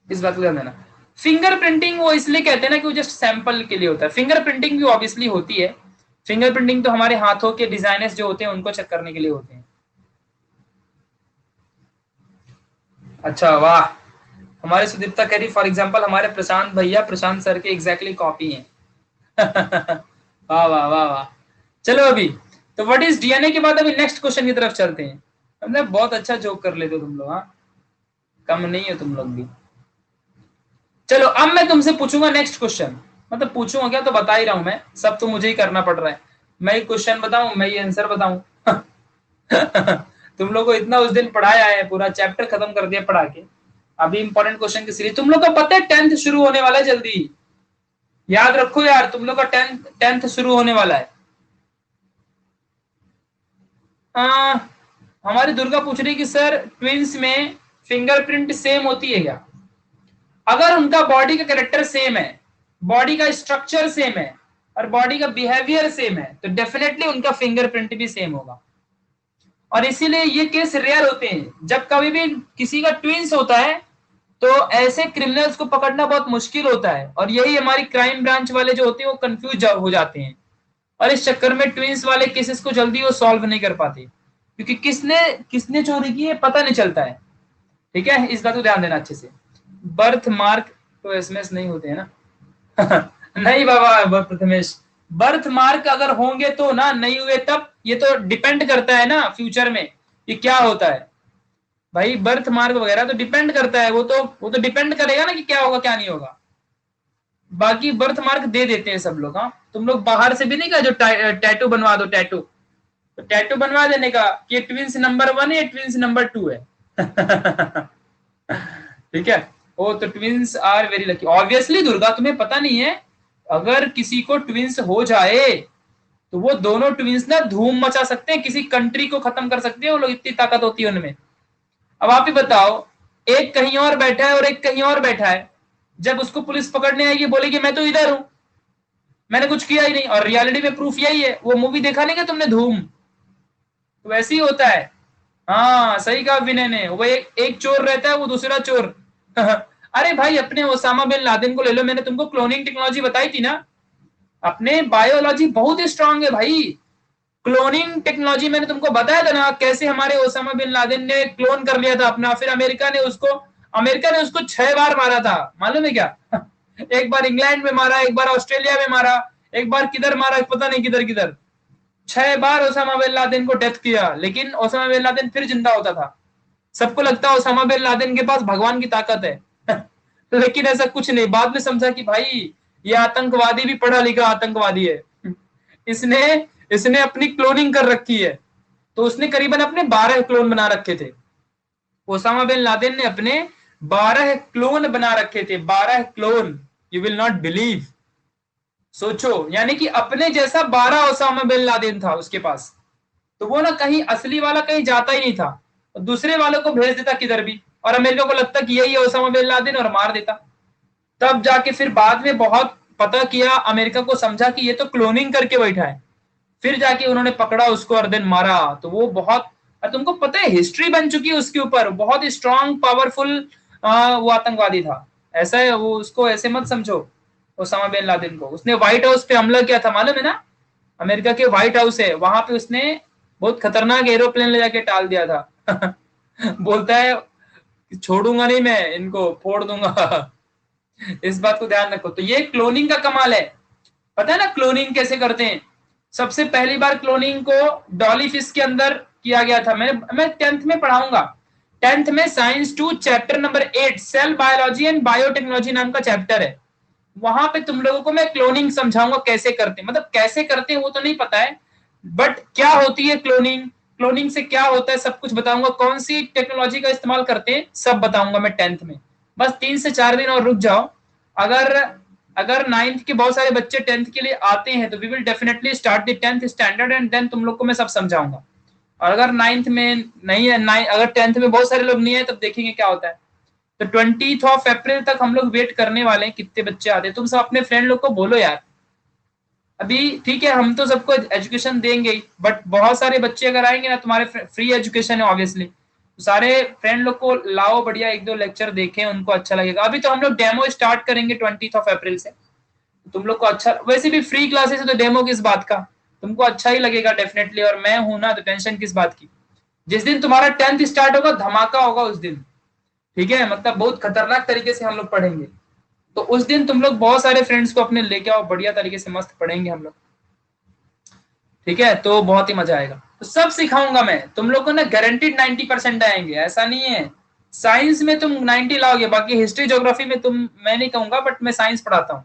Speaker 1: इस बात को ध्यान देना। फिंगर प्रिंटिंग वो इसलिए कहते हैं ना कि वो जस्ट सैंपल के लिए होता है। फिंगर प्रिंटिंग भी ऑब्वियसली होती है। फिंगर प्रिंटिंग तो हमारे हाथों के डिजाइनर्स जो होते हैं उनको चेक करने के लिए होते हैं। अच्छा, वाह। हमारे सुदीप्ता कह रही फॉर एग्जाम्पल हमारे प्रशांत भैया प्रशांत सर के एग्जैक्टली कॉपी हैं। वाह वाह वाह वाह। चलो अभी तो व्हाट इज डीएनए के बाद अभी नेक्स्ट क्वेश्चन की तरफ चलते हैं। मतलब बहुत अच्छा जोक कर लेते हो तुम लोग, हाँ, कम नहीं हो तुम लोग भी। चलो अब मैं तुमसे पूछूंगा नेक्स्ट क्वेश्चन। मतलब पूछूंगा क्या, तो बता ही रहा हूं मैं, सब तो मुझे ही करना पड़ रहा है। मैं क्वेश्चन बताऊं, मैं ये आंसर बताऊं। तुम लोग को इतना उस दिन पढ़ाया है, पूरा चैप्टर खत्म कर दिया पढ़ा के। अभी इंपॉर्टेंट क्वेश्चन की सीरीज। तुम लोग को पता है 10th शुरू होने वाला है जल्दी। याद रखो यार, तुम लोग का 10th शुरू होने वाला है। आ, हमारी दुर्गा पूछ रही कि सर ट्विंस में फिंगरप्रिंट सेम होती है क्या? अगर उनका बॉडी का कैरेक्टर सेम है, बॉडी का स्ट्रक्चर सेम है और बॉडी का बिहेवियर सेम है, तो डेफिनेटली उनका फिंगरप्रिंट भी सेम होगा। और इसीलिए ये केस रेयर होते हैं। जब कभी भी किसी का ट्विंस होता है तो ऐसे क्रिमिनल्स को पकड़ना बहुत मुश्किल होता है, और यही हमारी क्राइम ब्रांच वाले जो होते हैं वो कंफ्यूज हो जाते हैं, और इस चक्कर में ट्विंस वाले केसेस को जल्दी वो सॉल्व नहीं कर पाते, क्योंकि किसने किसने चोरी की है पता नहीं चलता है। ठीक है, इस बात को ध्यान देना अच्छे से। बर्थ मार्क तो एसएमएस नहीं होते हैं ना। नहीं बाबा प्रथमेश, बर्थ मार्क अगर होंगे तो ना, नहीं हुए तब। ये तो डिपेंड करता है ना फ्यूचर में ये क्या होता है। भाई बर्थ मार्क वगैरह तो डिपेंड करता है, वो तो डिपेंड करेगा ना कि क्या होगा क्या नहीं होगा। बाकी बर्थ मार्क दे देते हैं सब लोग। हाँ, तुम लोग बाहर से भी नहीं कहा जो टैटू बनवा दो, टैटू तो टैटू बनवा देने का कि ट्विंस नंबर 1 है, ट्विंस नंबर 2 है। ठीक है, ओ तो twins are very lucky. Obviously Durga, तुम्हें पता नहीं है, अगर किसी को ट्विंस हो जाए तो वो दोनों ट्विंस ना धूम मचा सकते हैं, किसी कंट्री को खत्म कर सकते हैं वो लोग, इतनी ताकत होती है उनमें। अब आप ही बताओ, एक कहीं और बैठा है और एक कहीं और बैठा है, जब उसको पुलिस पकड़ने आएगी बोलेगी मैं तो इधर हूं, मैंने कुछ किया ही नहीं, और रियलिटी में प्रूफ यही है। वो मूवी देखा नहीं क्या तुमने, धूम? तो वैसे ही होता है। हाँ सही कहा विनय ने, वो एक चोर रहता है, वो दूसरा चोर। अरे भाई अपने ओसामा बिन लादेन को ले लो, मैंने तुमको क्लोनिंग टेक्नोलॉजी बताई थी ना। अपने बायोलॉजी बहुत स्ट्रांग है भाई। क्लोनिंग टेक्नोलॉजी मैंने तुमको बताया था ना, कैसे हमारे ओसामा बिन लादेन ने क्लोन कर लिया था अपना, फिर अमेरिका ने उसको 6 बार मारा था, मालूम है क्या? एक बार इंग्लैंड में मारा, एक बार ऑस्ट्रेलिया में मारा, एक बार किधर मारा पता नहीं, किधर किधर। 6 बार ओसामा बिन लादेन को डेथ किया, लेकिन ओसामा बिन लादेन फिर जिंदा होता था। सबको लगता है ओसामा बिन लादेन के पास भगवान की ताकत है। लेकिन ऐसा कुछ नहीं। बाद में समझा कि भाई ये आतंकवादी भी पढ़ा लिखा आतंकवादी है। इसने इसने अपनी क्लोनिंग कर रखी है। तो उसने करीबन अपने 12 क्लोन बना रखे थे। ओसामा बिन लादेन ने अपने 12 क्लोन बना रखे थे, 12 clone. You will not believe. सोचो, यानी कि अपने जैसा 12 ओसामा बिन लादेन था उसके पास। तो वो ना कहीं असली वाला कहीं जाता ही नहीं था, दूसरे वालों को भेज देता किधर भी, और अमेरिका को लगता कि यही है ओसामा बिन लादेन और मार देता। तब जाके फिर बाद में बहुत पता किया, अमेरिका को समझा कि ये तो क्लोनिंग करके बैठा है, फिर जाके उन्होंने पकड़ा उसको और देन मारा। तो वो बहुत, और तुमको पता है हिस्ट्री बन चुकी है उसके ऊपर, बहुत स्ट्रांग पावरफुल वो आतंकवादी था। ऐसा है वो, उसको ऐसे मत समझो ओसामा बिन लादेन को। उसने व्हाइट हाउस पे हमला किया था, मालूम है ना? अमेरिका के व्हाइट हाउस है, वहां पे उसने बहुत खतरनाक एरोप्लेन ले जाके टाल दिया था। बोलता है छोड़ूंगा नहीं मैं इनको, फोड़ दूंगा। इस बात को ध्यान रखो। तो ये क्लोनिंग का कमाल है। पता है ना क्लोनिंग कैसे करते हैं? सबसे पहली बार क्लोनिंग को डॉली फिश के अंदर किया गया था। मैं 10th में पढ़ाऊंगा। 10th में science 2 chapter number 8 cell biology and biotechnology नाम का चैप्टर है। वहां पे तुम लोगों को मैं क्लोनिंग समझाऊंगा कैसे करते हैं। मतलब कैसे करते हैं वो तो नहीं पता है, बट क्या होती है क्लोनिंग, क्लोनिंग से क्या होता है सब कुछ बताऊंगा। कौन सी टेक्नोलॉजी का इस्तेमाल करते हैं सब बताऊंगा मैं 10th में। बस 3 से 4 दिन और रुक जाओ। अगर अगर 9th के बहुत सारे बच्चे 10th के लिए आते हैं तो we will definitely start the 10th standard and then तुम लोग को मैं सब समझाऊंगा। और अगर 9th में नहीं है, अगर 10th में बहुत सारे लोग नहीं है तब देखेंगे क्या होता है। तो 20th ऑफ अप्रैल तक हम लोग वेट करने वाले हैं कितने बच्चे आते हैं। तुम सब अपने फ्रेंड लोग को बोलो यार। अभी ठीक है, हम तो सबको एजुकेशन देंगे ही, बट बहुत सारे बच्चे अगर आएंगे ना, तुम्हारे फ्री एजुकेशन है ऑब्वियसली, तो सारे फ्रेंड लोग को लाओ, बढ़िया एक दो लेक्चर देखें, उनको अच्छा लगेगा। अभी तो हम लोग डेमो स्टार्ट करेंगे 20th ऑफ अप्रैल से। तुम लोग को अच्छा, वैसे भी फ्री क्लासेस है तो डेमो किस बात का, तुमको अच्छा ही लगेगा डेफिनेटली। और मैं हूं ना, तो टेंशन किस बात की। जिस दिन तुम्हारा 10th स्टार्ट होगा धमाका होगा उस दिन, ठीक है, मतलब बहुत खतरनाक तरीके से हम लोग पढ़ेंगे। तो उस दिन तुम लोग बहुत सारे फ्रेंड्स को अपने लेके आओ, बढ़िया तरीके से मस्त पढ़ेंगे हम लोग, ठीक है। तो बहुत ही मजा आएगा, तो सब सिखाऊंगा मैं तुम लोग को ना, गारंटीड 90% आएंगे, ऐसा नहीं है। साइंस में तुम 90 लाओगे, बाकी हिस्ट्री ज्योग्राफी में तुम, मैं नहीं कहूंगा, बट मैं साइंस पढ़ाता हूँ,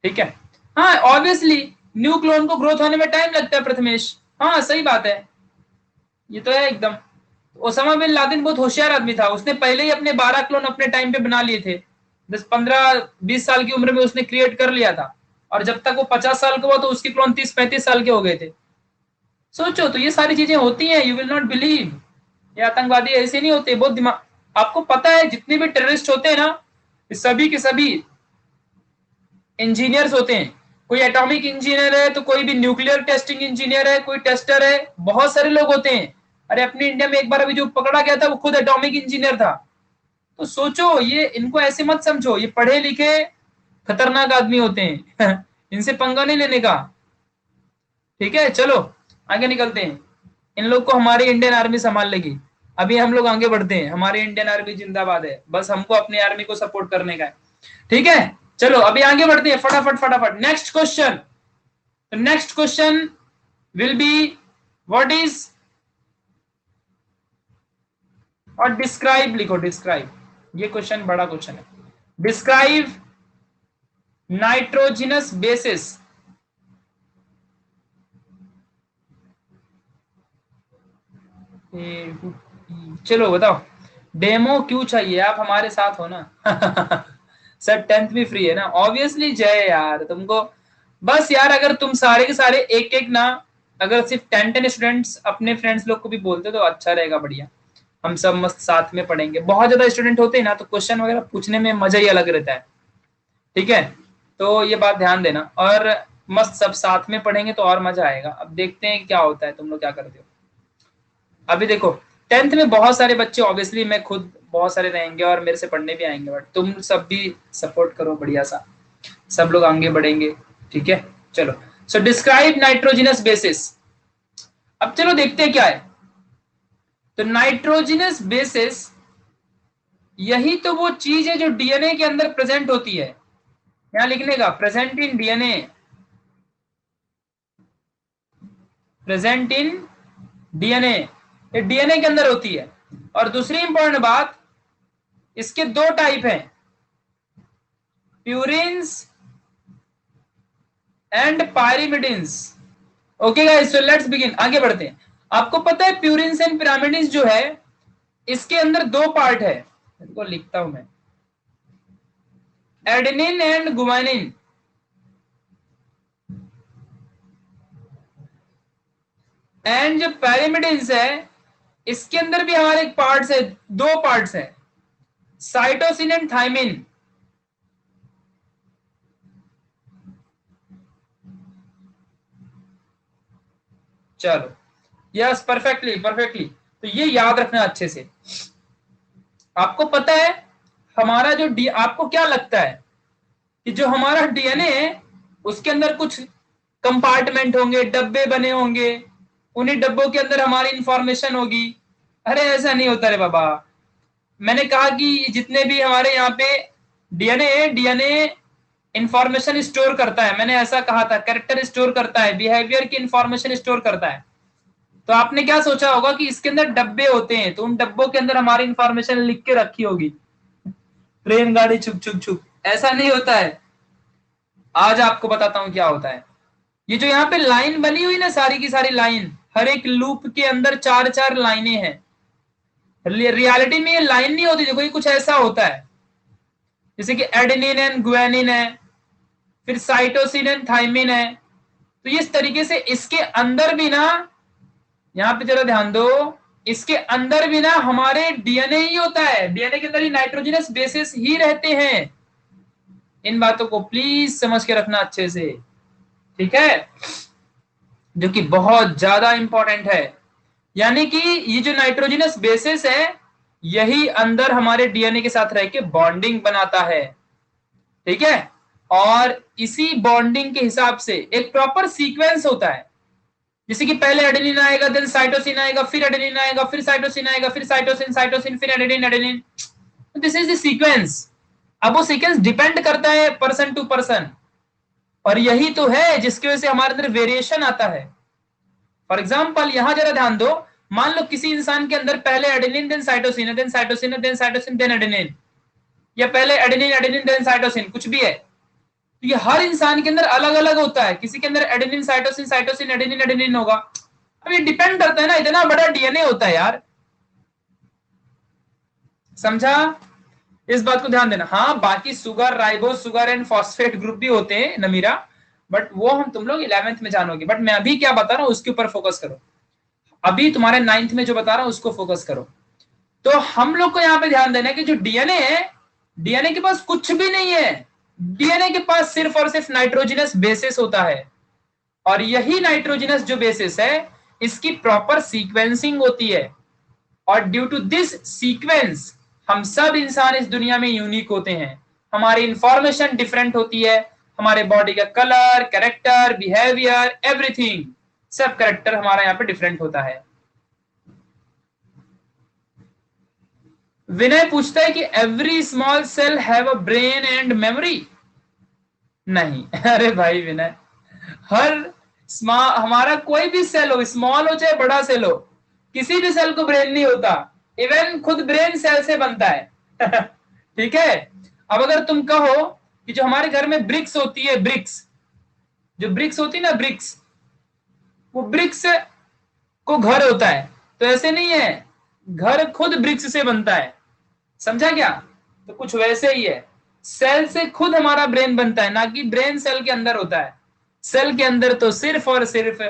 Speaker 1: ठीक है। हाँ ऑब्वियसली न्यू क्लोन को ग्रोथ होने में टाइम लगता है प्रथमेश, हाँ सही बात है, ये तो है एकदम। ओसामा बिन लादेन बहुत होशियार आदमी था, उसने पहले ही अपने 12 क्लोन अपने टाइम पे बना लिए थे, 10 15 20 साल की उम्र में उसने क्रिएट कर लिया था। और जब तक वो 50 साल का हुआ तो उसके क्लोन 30 35 साल के हो गए थे। सोचो, तो ये सारी चीजें होती हैं, यू विल नॉट बिलीव। ये आतंकवादी ऐसे नहीं होते, बहुत दिमाग। आपको पता है जितने भी टेररिस्ट होते हैं ना, सभी के सभी इंजीनियर्स होते हैं। कोई एटॉमिक इंजीनियर है, तो कोई भी न्यूक्लियर टेस्टिंग इंजीनियर है, कोई टेस्टर है, बहुत सारे लोग होते हैं। अरे अपनी इंडिया में एक बार अभी जो पकड़ा गया था वो खुद एटॉमिक इंजीनियर था। तो सोचो, ये इनको ऐसे मत समझो, ये पढ़े लिखे खतरनाक आदमी होते हैं इनसे पंगा नहीं लेने का, ठीक है। चलो आगे निकलते हैं, इन लोग को हमारी इंडियन आर्मी संभाल लेगी। अभी हम लोग आगे बढ़ते हैं, हमारी इंडियन आर्मी जिंदाबाद है, बस हमको अपनी आर्मी को सपोर्ट करने का है, ठीक है। चलो अभी आगे बढ़ते हैं, फटाफट फटाफट next question. Next question will be what is, और डिस्क्राइब लिखो, डिस्क्राइब, ये क्वेश्चन बड़ा क्वेश्चन है। Describe nitrogenous basis. चलो बताओ, डेमो क्यों चाहिए, आप हमारे साथ हो ना सर 10th भी फ्री है ना, ऑब्वियसली जय यार तुमको। बस यार अगर तुम सारे के सारे एक एक ना, अगर सिर्फ 10 स्टूडेंट्स अपने फ्रेंड्स लोग को भी बोलते तो अच्छा रहेगा, बढ़िया। हम सब मस्त साथ में पढ़ेंगे, बहुत ज्यादा स्टूडेंट होते हैं ना तो क्वेश्चन वगैरह पूछने में मजा ही अलग रहता है, ठीक है। तो ये बात ध्यान देना, और मस्त सब साथ में पढ़ेंगे तो और मजा आएगा। अब देखते हैं क्या होता है, तुम लोग क्या करते हो। अभी देखो 10th में बहुत सारे बच्चे, ऑब्वियसली मैं खुद बहुत सारे रहेंगे और मेरे से पढ़ने भी आएंगे, बट तुम सब भी सपोर्ट करो बढ़िया सा, सब लोग आगे बढ़ेंगे, ठीक है। चलो, सो डिस्क्राइब नाइट्रोजिनस बेसिस। अब चलो देखते हैं क्या है। तो नाइट्रोजिनस बेसिस यही तो वो चीज है जो डीएनए के अंदर प्रेजेंट होती है। यहां लिखने का, present in DNA, present in DNA, ये डीएनए के अंदर होती है। और दूसरी इंपॉर्टेंट बात, इसके दो टाइप हैं, purines and pyrimidines. Okay guys, so let's begin, आगे बढ़ते हैं। आपको पता है प्यूरिन्स एंड पिरामिडिन्स जो है, इसके अंदर दो पार्ट है, इनको लिखता हूं मैं, एडेनिन एंड गुआनिन। एंड जो पैरामिडिन्स है, इसके अंदर भी हमारे पार्ट्स है, दो पार्ट्स है, साइटोसिन एंड थाइमिन। चलो, यस, परफेक्टली परफेक्टली। तो ये याद रखना अच्छे से। आपको पता है हमारा जो आपको क्या लगता है कि जो हमारा डीएनए है उसके अंदर कुछ कंपार्टमेंट होंगे, डब्बे बने होंगे, उन्हीं डब्बों के अंदर हमारी इंफॉर्मेशन होगी। अरे ऐसा नहीं होता रे बाबा। मैंने कहा कि जितने भी हमारे यहाँ पे डीएनए डीएनए इंफॉर्मेशन स्टोर करता है, मैंने ऐसा कहा था, कैरेक्टर स्टोर करता है, बिहेवियर की इंफॉर्मेशन स्टोर करता है। तो आपने क्या सोचा होगा कि इसके अंदर डब्बे होते हैं, तो उन डब्बों के अंदर हमारी इंफॉर्मेशन लिख के रखी होगी, ट्रेन गाड़ी छुक छुक छुक। ऐसा नहीं होता है, आज आपको बताता हूं क्या होता है। ये जो यहाँ पे लाइन बनी हुई ना, सारी की सारी लाइन, हर एक लूप के अंदर चार चार लाइनें हैं। रियलिटी में ये लाइन नहीं होती, देखो ये कुछ ऐसा होता है, जैसे कि एडेनिन एंड गुआनिन है, फिर साइटोसिन एंड थाइमिन है। तो इस तरीके से इसके अंदर भी ना, यहां पे जरा ध्यान दो, इसके अंदर भी ना हमारे डीएनए ही होता है, डीएनए के अंदर ही नाइट्रोजनस बेसिस ही रहते हैं। इन बातों को प्लीज समझ के रखना अच्छे से, ठीक है, जो कि बहुत ज्यादा इंपॉर्टेंट है। यानी कि ये जो नाइट्रोजनस बेसिस है, यही अंदर हमारे डीएनए के साथ रह के बॉन्डिंग बनाता है, ठीक है। और इसी बॉन्डिंग के हिसाब से एक प्रॉपर सीक्वेंस होता है, जैसे कि पहले एडेनिन आएगा, देन साइटोसिन आएगा, फिर एडेनिन आएगा, फिर साइटोसिन आएगा, फिर साइटोसिन, साइटोसिन, फिर adenine, adenine. This is the sequence. अब वो सीक्वेंस डिपेंड करता है पर्सन टू पर्सन, और यही तो है जिसकी वजह से हमारे अंदर वेरिएशन आता है। फॉर एग्जाम्पल यहां जरा ध्यान दो, मान लो किसी इंसान के अंदर पहले एडेनिन देन साइटोसिन है, देन साइटोसिन है, देन साइटोसिन देन एडेनिन, या पहले एडेनिन एडेनिन देन साइटोसिन, कुछ भी है। तो ये हर इंसान के अंदर अलग अलग होता है, किसी के अंदर adenine cytosine cytosine adenine adenine होगा। अब ये डिपेंड करता है ना, इतना बड़ा डीएनए होता है यार, समझा? इस बात को ध्यान देना। हाँ, बाकी sugar, ribose sugar and phosphate group भी होते हैं नमीरा, बट वो हम तुम लोग 11th में जानोगे। बट मैं अभी क्या बता रहा हूँ उसके ऊपर फोकस करो, अभी तुम्हारे 9th में जो बता रहा हूँ उसको फोकस करो। तो हम लोग को यहाँ पे ध्यान देना है कि जो डीएनए है, डीएनए के पास कुछ भी नहीं है, डीएनए के पास सिर्फ और सिर्फ नाइट्रोजनस बेसिस होता है, और यही नाइट्रोजनस जो बेसिस है, इसकी प्रॉपर सीक्वेंसिंग होती है। और ड्यू टू दिस सीक्वेंस हम सब इंसान इस दुनिया में यूनिक होते हैं, हमारी इंफॉर्मेशन डिफरेंट होती है, हमारे बॉडी का कलर, कैरेक्टर, बिहेवियर, एवरीथिंग, सब कैरेक्टर हमारा यहाँ पे डिफरेंट होता है। विनय पूछता है कि every small cell have a brain and memory. नहीं अरे भाई विनय, हर हमारा कोई भी सेल हो, स्मॉल हो चाहे बड़ा सेल हो, किसी भी सेल को ब्रेन नहीं होता। इवन खुद ब्रेन सेल से बनता है ठीक है। अब अगर तुम कहो कि जो हमारे घर में ब्रिक्स होती है, ब्रिक्स, जो ब्रिक्स होती है ना, ब्रिक्स, वो ब्रिक्स को घर होता है, तो ऐसे नहीं है, घर खुद ब्रिक्स से बनता है, समझा क्या? तो कुछ वैसे ही है, सेल से खुद हमारा ब्रेन बनता है, ना कि ब्रेन सेल के अंदर होता है। सेल के अंदर तो सिर्फ और सिर्फ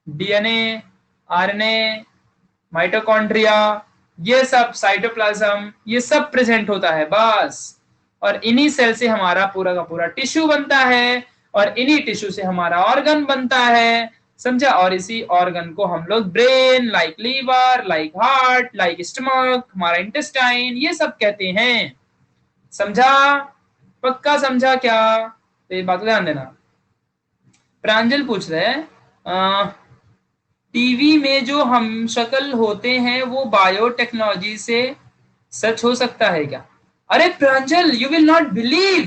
Speaker 1: डीएनए, आरएनए, माइटोकॉन्ड्रिया, ये सब, साइटोप्लाज्म, ये सब प्रेजेंट होता है बस। और इन्हीं सेल से हमारा पूरा का पूरा टिश्यू बनता है, और इन्हीं टिश्यू से हमारा ऑर्गन बनता है, समझा? और इसी ऑर्गन को हम लोग brain, like liver, like heart, like stomach, हमारा इंटेस्टाइन, ये सब कहते हैं, समझा? पक्का समझा क्या? तो ये बात ध्यान देना। प्रांजल पूछ रहे हैं टीवी में जो हम शक्ल होते हैं वो बायोटेक्नोलॉजी से सच हो सकता है क्या? अरे Pranjal, you will not believe,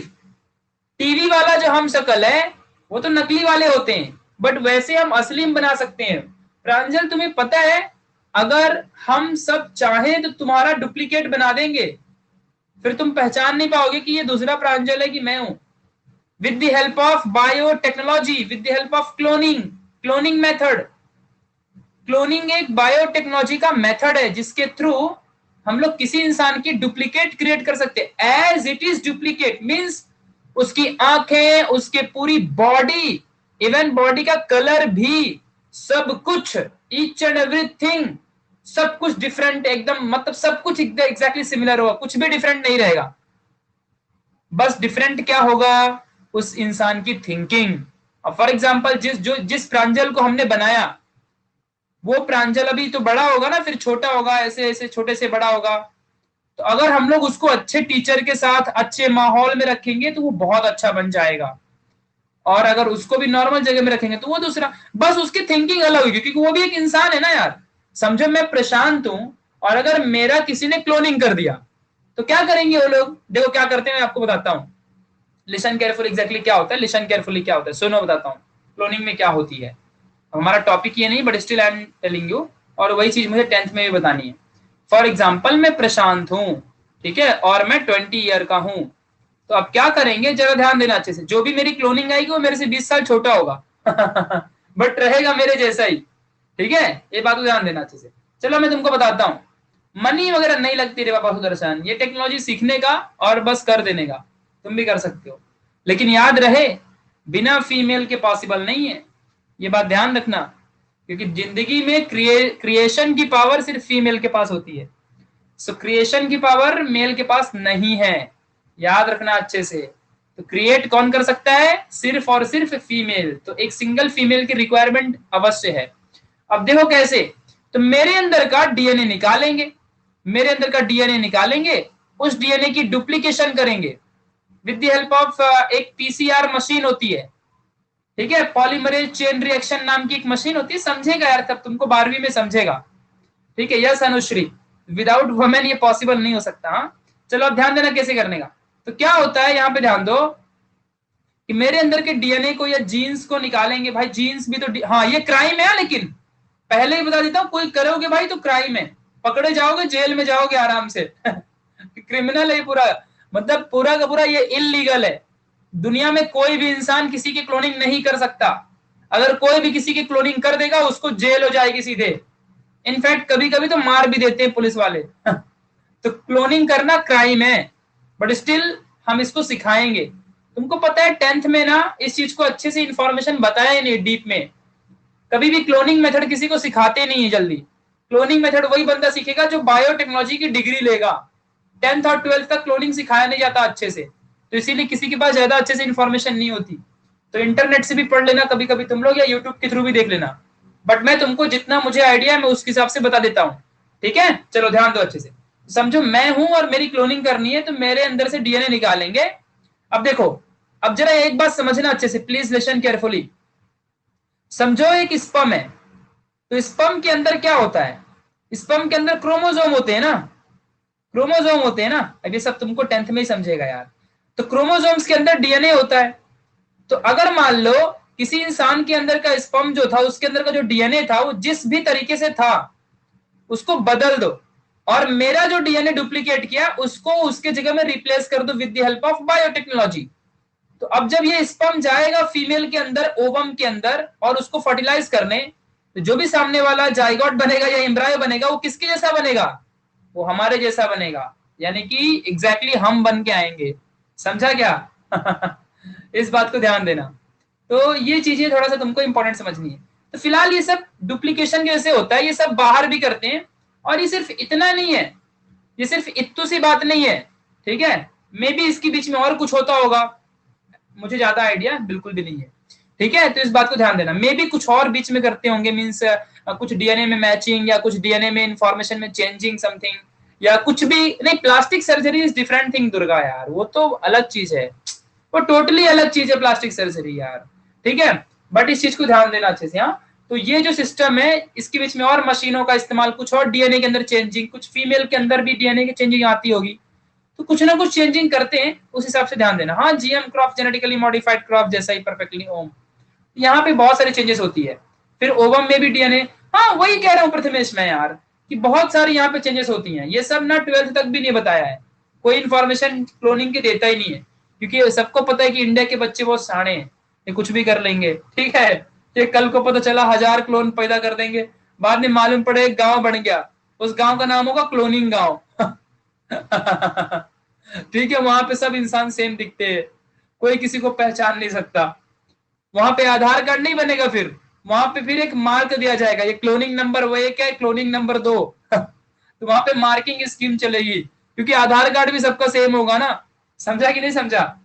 Speaker 1: TV वाला जो हम शक्ल है वो तो नकली वाले होते हैं, बट वैसे हम असली में बना सकते हैं। प्रांजल, तुम्हें पता है अगर हम सब चाहें तो तुम्हारा डुप्लीकेट बना देंगे, फिर तुम पहचान नहीं पाओगे कि ये दूसरा प्रांजल है कि मैं हूं। With the help of biotechnology, with the help of cloning, cloning method. Cloning एक बायोटेक्नोलॉजी का मेथड है जिसके थ्रू हम लोग किसी इंसान की डुप्लीकेट क्रिएट कर सकते हैं, as it is duplicate, means उसकी आंखें, उसके पूरी बॉडी, इवन बॉडी का कलर भी, सब कुछ, ईच एंड एवरीथिंग, सब कुछ डिफरेंट एकदम, मतलब सब कुछ एग्जैक्टली सिमिलर होगा, कुछ भी डिफरेंट नहीं रहेगा। बस डिफरेंट क्या होगा? उस इंसान की थिंकिंग। फॉर एग्जाम्पल जिस प्रांजल को हमने बनाया, वो प्रांजल अभी तो बड़ा होगा ना, फिर छोटा होगा, ऐसे ऐसे छोटे से बड़ा होगा। तो अगर हम लोग उसको अच्छे टीचर के साथ अच्छे माहौल में रखेंगे तो वो बहुत अच्छा बन जाएगा, और अगर उसको भी नॉर्मल जगह में रखेंगे तो वो दूसरा। बस उसकी थिंकिंग अलग होगी, क्योंकि वो भी एक इंसान है ना यार। समझो मैं प्रशांत हूं, और अगर मेरा किसी ने क्लोनिंग कर दिया तो क्या करेंगे वो लोग? देखो क्या करते हैं, मैं आपको बताता हूँ। लिसन केयरफुली, एग्जैक्टली क्या होता है, लिसन केयरफुली क्या होता है, सुनो बताता हूँ क्लोनिंग में क्या होती है। हमारा टॉपिक ये नहीं, but still I am telling you, और वही चीज मुझे 10th में भी बतानी है। फॉर एग्जाम्पल मैं प्रशांत हूं, ठीक है, और मैं 20 ईयर का हूं। तो अब क्या करेंगे, जरा ध्यान देना अच्छे से, जो भी मेरी क्लोनिंग आएगी वो मेरे से 20 साल छोटा होगा बट रहेगा मेरे जैसा ही, ठीक है, ये बात को ध्यान देना अच्छे से। चलो मैं तुमको बताता हूँ, मनी वगैरह नहीं लगती रे बाबा सुदर्शन, ये टेक्नोलॉजी सीखने का और बस कर देने का, तुम भी कर सकते हो। लेकिन याद रहे बिना फीमेल के पॉसिबल नहीं है, ये बात ध्यान रखना, क्योंकि जिंदगी में क्रिएशन की पावर सिर्फ फीमेल के पास होती है। सो क्रिएशन की पावर मेल के पास नहीं है, याद रखना अच्छे से। तो क्रिएट कौन कर सकता है? सिर्फ और सिर्फ फीमेल। तो एक सिंगल फीमेल की रिक्वायरमेंट अवश्य है। अब देखो कैसे, तो मेरे अंदर का डीएनए निकालेंगे, मेरे अंदर का डीएनए निकालेंगे, उस डीएनए की डुप्लीकेशन करेंगे विद द हेल्प ऑफ एक पीसीआर मशीन होती है, ठीक है, पॉलीमरेज चेन रिएक्शन नाम की एक मशीन होती है, समझेगा यार, तब तुमको 12वीं में समझेगा, ठीक है। यस अनुश्री, विदाउट वुमेन ये पॉसिबल नहीं हो सकता। हाँ चलो अब ध्यान देना कैसे करने का। तो क्या होता है यहाँ पे ध्यान दो कि मेरे अंदर के डीएनए को या जीन्स को निकालेंगे। भाई जीन्स भी तो हाँ ये क्राइम है, लेकिन पहले ही बता देता हूँ, कोई करोगे भाई तो क्राइम है, पकड़े जाओगे, जेल में जाओगे आराम से क्रिमिनल है पूरा, मतलब पूरा का पूरा ये इलीगल है। दुनिया में कोई भी इंसान किसी की क्लोनिंग नहीं कर सकता, अगर कोई भी किसी की क्लोनिंग कर देगा उसको जेल हो जाएगी सीधे, इनफैक्ट कभी कभी तो मार भी देते हैं पुलिस वाले तो क्लोनिंग करना क्राइम है, बट स्टिल हम इसको सिखाएंगे। तुमको पता है 10th में ना इस चीज को अच्छे से इंफॉर्मेशन बताया ही नहीं डीप में, कभी भी क्लोनिंग मेथड किसी को सिखाते नहीं है जल्दी। क्लोनिंग मेथड वही बंदा सीखेगा जो बायोटेक्नोलॉजी की डिग्री लेगा, 10th और 12th तक क्लोनिंग सिखाया नहीं जाता अच्छे से, तो इसीलिए किसी के पास ज्यादा अच्छे से इंफॉर्मेशन नहीं होती। तो इंटरनेट से भी पढ़ लेना कभी कभी तुम लोग, या यूट्यूब के थ्रू भी देख लेना, बट मैं तुमको जितना मुझे आइडिया है मैं उसके हिसाब से बता देता हूँ, ठीक है। चलो ध्यान दो अच्छे से, समझो मैं हूं और मेरी क्लोनिंग करनी है, तो मेरे अंदर से डीएनए निकालेंगे। अब देखो, अब जरा एक बात समझना अच्छे से, प्लीज लिसन केयरफुली। समझो एक स्पर्म है, तो स्पर्म के अंदर क्या होता है? स्पर्म के अंदर क्रोमोसोम होते हैं ना, क्रोमोसोम होते हैं ना, अब ये सब तुमको 10th में ही समझेगा यार। तो क्रोमोसोम्स के अंदर डीएनए होता है, तो अगर मान लो किसी इंसान के अंदर का स्पर्म जो था, उसके अंदर का जो डीएनए था वो जिस भी तरीके से था उसको बदल दो, और मेरा जो डीएनए डुप्लीकेट किया उसको उसके जगह में रिप्लेस कर दो with the help of biotechnology. तो अब जब ये स्पर्म जाएगा फीमेल के अंदर, ओवम के अंदर, और उसको फर्टिलाइज करने, तो जो भी सामने वाला जाइगोट बनेगा या एम्ब्रायो बनेगा, वो किसके जैसा बनेगा? वो हमारे जैसा बनेगा, यानी कि एग्जैक्टली हम बन के आएंगे। समझा क्या? इस बात को ध्यान देना। तो ये चीजें थोड़ा सा तुमको इंपॉर्टेंट समझनी है। तो फिलहाल ये सब डुप्लीकेशन की वजह से होता है, ये सब बाहर भी करते हैं, और ये सिर्फ इतना नहीं है, ये सिर्फ इत्तू सी बात नहीं है, ठीक है। मे बी इसके बीच में और कुछ होता होगा, मुझे ज्यादा आइडिया बिल्कुल भी नहीं है, ठीक है। तो इस बात को ध्यान देना, मे बी कुछ और बीच में करते होंगे, मीन्स कुछ डीएनए में मैचिंग, या कुछ डीएनए में इंफॉर्मेशन में चेंजिंग समथिंग, या कुछ भी नहीं। Plastic surgery is different thing Durga यार, वो तो अलग चीज है, वो टोटली अलग चीज है प्लास्टिक सर्जरी यार, ठीक है। बट इस चीज को ध्यान देना अच्छे से। हाँ तो ये जो सिस्टम है इसके बीच में और मशीनों का इस्तेमाल, कुछ और डीएनए के अंदर चेंजिंग, कुछ फीमेल के अंदर भी डीएनए की चेंजिंग आती होगी, तो कुछ ना कुछ चेंजिंग करते हैं, उस हिसाब से ध्यान देना। हाँ GM crop, genetically modified crop जैसा ही परफेक्टली ओम, यहाँ पे बहुत सारी चेंजेस होती है। फिर ओवम में भी डीएनए, हाँ वही कह रहा हूँ प्रथमेश मैं यार, कि बहुत सारी यहाँ पे चेंजेस होती हैं, ये सब ना 12th तक भी नहीं बताया है, कोई इन्फॉर्मेशन क्लोनिंग की देता ही नहीं है, क्योंकि सबको पता है कि इंडिया के बच्चे बहुत शाणे हैं, ये कुछ भी कर लेंगे, ठीक है। ये कल को पता चला 1000 क्लोन पैदा कर देंगे, बाद में मालूम पड़े एक गांव बन गया, उस गांव का नाम होगा क्लोनिंग गांव ठीक है, वहां पे सब इंसान सेम दिखते हैं, कोई किसी को पहचान नहीं सकता, वहां पे आधार कार्ड नहीं बनेगा, फिर वहां पे फिर एक मार्क दिया जाएगा, ये क्लोनिंग नंबर वो एक है, क्लोनिंग नंबर 2 तो वहां पे मार्किंग स्कीम चलेगी, क्योंकि आधार कार्ड भी सबका सेम होगा ना। समझा कि नहीं समझा?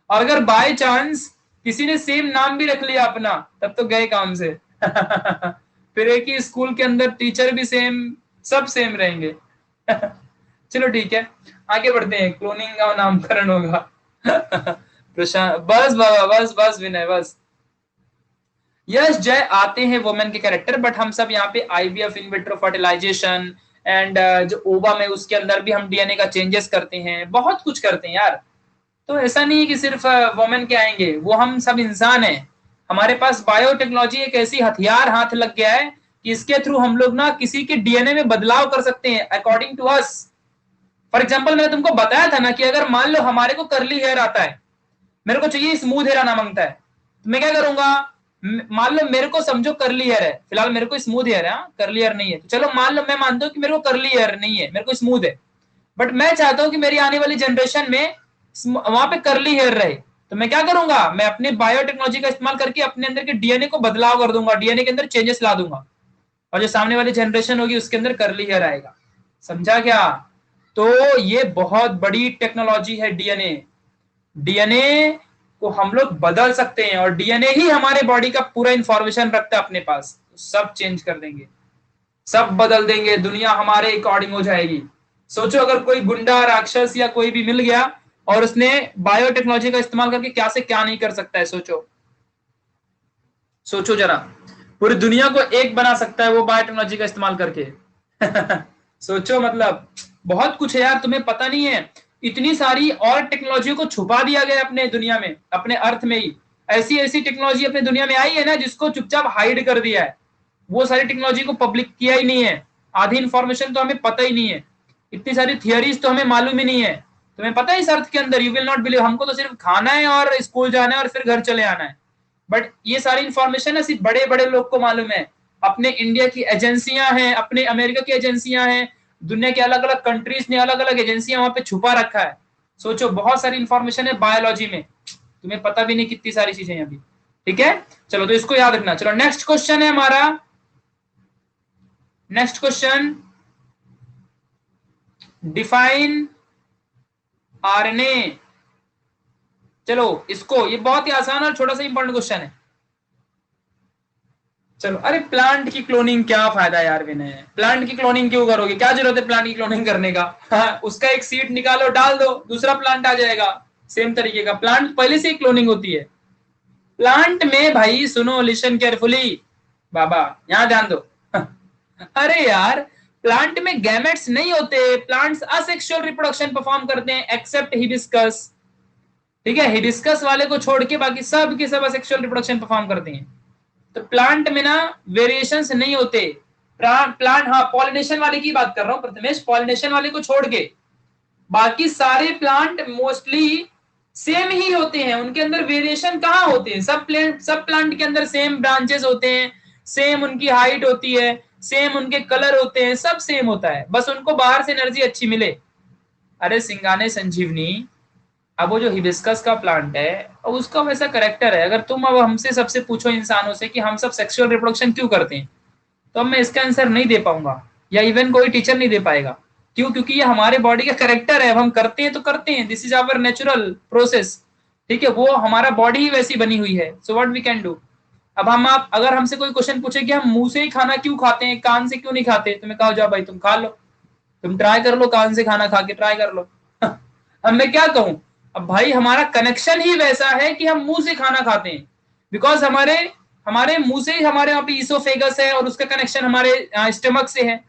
Speaker 1: और अगर बाय चांस किसी ने सेम नाम भी रख लिया अपना, तब तो गए काम से फिर एक ही स्कूल के अंदर टीचर भी सेम, सब सेम रहेंगे चलो ठीक है, आगे बढ़ते हैं, क्लोनिंग का नामकरण होगा प्रशांत, बस बाबा, बस बस विनय, बस। यस जय, आते हैं वुमेन के कैरेक्टर, बट हम सब यहाँ पे IVF, in vitro fertilization, and जो ओवम है उसके अंदर भी हम डीएनए का चेंजेस करते हैं, बहुत कुछ करते हैं यार। तो ऐसा नहीं है कि सिर्फ वुमेन के आएंगे, वो हम सब इंसान हैं, हमारे पास बायोटेक्नोलॉजी एक ऐसी हथियार हाथ लग गया है कि इसके थ्रू हम लोग ना किसी के डीएनए में बदलाव कर सकते हैं according to us. For example मैंने तुमको बताया था ना कि अगर मान लो हमारे को कर्ली हेयर आता है, मेरे को चाहिए स्मूथ हेयर आना मांगता है, तो मैं क्या करूंगा, मान लो मेरे को समझो कर्ली हेयर है, फिलहाल मेरे को स्मूथ हेयर है, कर्ली हेयर नहीं है, तो चलो मान लो मैं मानता हूँ कि मेरे को कर्ली हेयर नहीं है, मेरे को स्मूथ है, बट मैं चाहता हूँ कि मेरी आने वाली जनरेशन में वहां पे कर्ली हेयर रहे, तो मैं क्या करूंगा, मैं अपने बायोटेक्नोलॉजी का इस्तेमाल करके अपने अंदर के डीएनए को बदलाव कर दूंगा, डीएनए के अंदर चेंजेस ला दूंगा, और जो सामने वाली जनरेशन होगी उसके अंदर कर्ली हेयर आएगा। समझा क्या? तो ये बहुत बड़ी टेक्नोलॉजी है डीएनए। डीएनए को हम लोग बदल सकते हैं, और डीएनए ही हमारे बॉडी का पूरा इंफॉर्मेशन रखता है अपने पास। सब चेंज कर देंगे, सब बदल देंगे, दुनिया हमारे अकॉर्डिंग हो जाएगी। सोचो अगर कोई गुंडा, राक्षस या कोई भी मिल गया और उसने बायोटेक्नोलॉजी का इस्तेमाल करके क्या से क्या नहीं कर सकता है। सोचो सोचो जरा, पूरी दुनिया को एक बना सकता है वो बायोटेक्नोलॉजी का इस्तेमाल करके। सोचो, मतलब बहुत कुछ है यार, तुम्हें पता नहीं है। इतनी सारी और टेक्नोलॉजी को छुपा दिया गया अपने दुनिया में, अपने अर्थ में ही। ऐसी ऐसी टेक्नोलॉजी अपने दुनिया में आई है ना जिसको चुपचाप हाइड कर दिया है। वो सारी टेक्नोलॉजी को पब्लिक किया ही नहीं है। आधी इंफॉर्मेशन तो हमें पता ही नहीं है, इतनी सारी थियरीज तो हमें मालूम ही नहीं है। तुम्हें पता है इस अर्थ के अंदर, यू विल नॉट बिलीव, हमको तो सिर्फ खाना है और स्कूल जाना है और फिर घर चले आना है। बट ये सारी इंफॉर्मेशन है सिर्फ बड़े बड़े लोग को मालूम है। अपने इंडिया की एजेंसियां हैं, अपने अमेरिका की एजेंसियां हैं, दुनिया के अलग अलग कंट्रीज ने अलग अलग एजेंसियां वहां पे छुपा रखा है। सोचो, बहुत सारी इंफॉर्मेशन है बायोलॉजी में, तुम्हें पता भी नहीं कितनी सारी चीजें अभी। ठीक है, चलो तो इसको याद रखना। चलो नेक्स्ट क्वेश्चन है हमारा, नेक्स्ट क्वेश्चन, डिफाइन आरएनए। चलो इसको, ये बहुत ही आसान और छोटा सा इंपॉर्टेंट क्वेश्चन है। चलो, अरे प्लांट की क्लोनिंग क्या फायदा यार विनय, प्लांट की क्लोनिंग क्यों करोगे, क्या जरूरत है प्लांट की क्लोनिंग करने का? हाँ, उसका एक सीड निकालो, डाल दो, दूसरा प्लांट आ जाएगा सेम तरीके का। प्लांट पहले से ही क्लोनिंग होती है। प्लांट में भाई सुनो, लिसन केयरफुली बाबा, यहां ध्यान दो। अरे यार, प्लांट में गैमेट्स नहीं होते, प्लांट्स असेक्सुअल रिप्रोडक्शन परफॉर्म करते हैं एक्सेप्ट हिबिस्कस। ठीक है, हिबिस्कस वाले को छोड़ के बाकी सब के सब असेक्सुअल रिप्रोडक्शन परफॉर्म करते हैं। तो प्लांट में ना वेरिएशंस नहीं होते। प्लांट, हाँ पॉलिनेशन वाले की बात कर रहा हूँ प्रथमेश, पॉलिनेशन वाले को छोड़ के बाकी सारे प्लांट मोस्टली सेम ही होते हैं। उनके अंदर वेरिएशन कहाँ होते हैं? सब प्लांट के अंदर सेम ब्रांचेस होते हैं, सेम उनकी हाइट होती है, सेम उनके कलर होते हैं, सब सेम होता है, बस उनको बाहर से एनर्जी अच्छी मिले। अरे सिंगाने संजीवनी, अब वो जो हिबिस्कस का प्लांट है, अब उसका वैसा करेक्टर है। अगर तुम अब हमसे सबसे पूछो इंसानों से कि हम सब सेक्सुअल रिप्रोडक्शन क्यों करते हैं, तो अब मैं इसका आंसर नहीं दे पाऊंगा, या इवन कोई टीचर नहीं दे पाएगा। क्यों? क्योंकि ये हमारे बॉडी का करेक्टर है, अब हम करते हैं तो करते हैं, this is our natural process. ठीक है, वो हमारा बॉडी ही वैसी बनी हुई है, so what we can do. अब हम, आप अगर हमसे कोई क्वेश्चन पूछे कि हम मुंह से ही खाना क्यों खाते हैं, कान से क्यों नहीं खाते, तो मैं कहा जाओ भाई तुम खा लो, तुम ट्राई कर लो, कान से खाना खा के ट्राई कर लो। अब मैं क्या कहूं? अब भाई हमारा कनेक्शन ही वैसा है कि हम मुंह से खाना खाते हैं, बिकॉज हमारे हमारे मुंह से ही हमारे वहां पे ईसोफेगस है और उसका कनेक्शन हमारे स्टमक से है।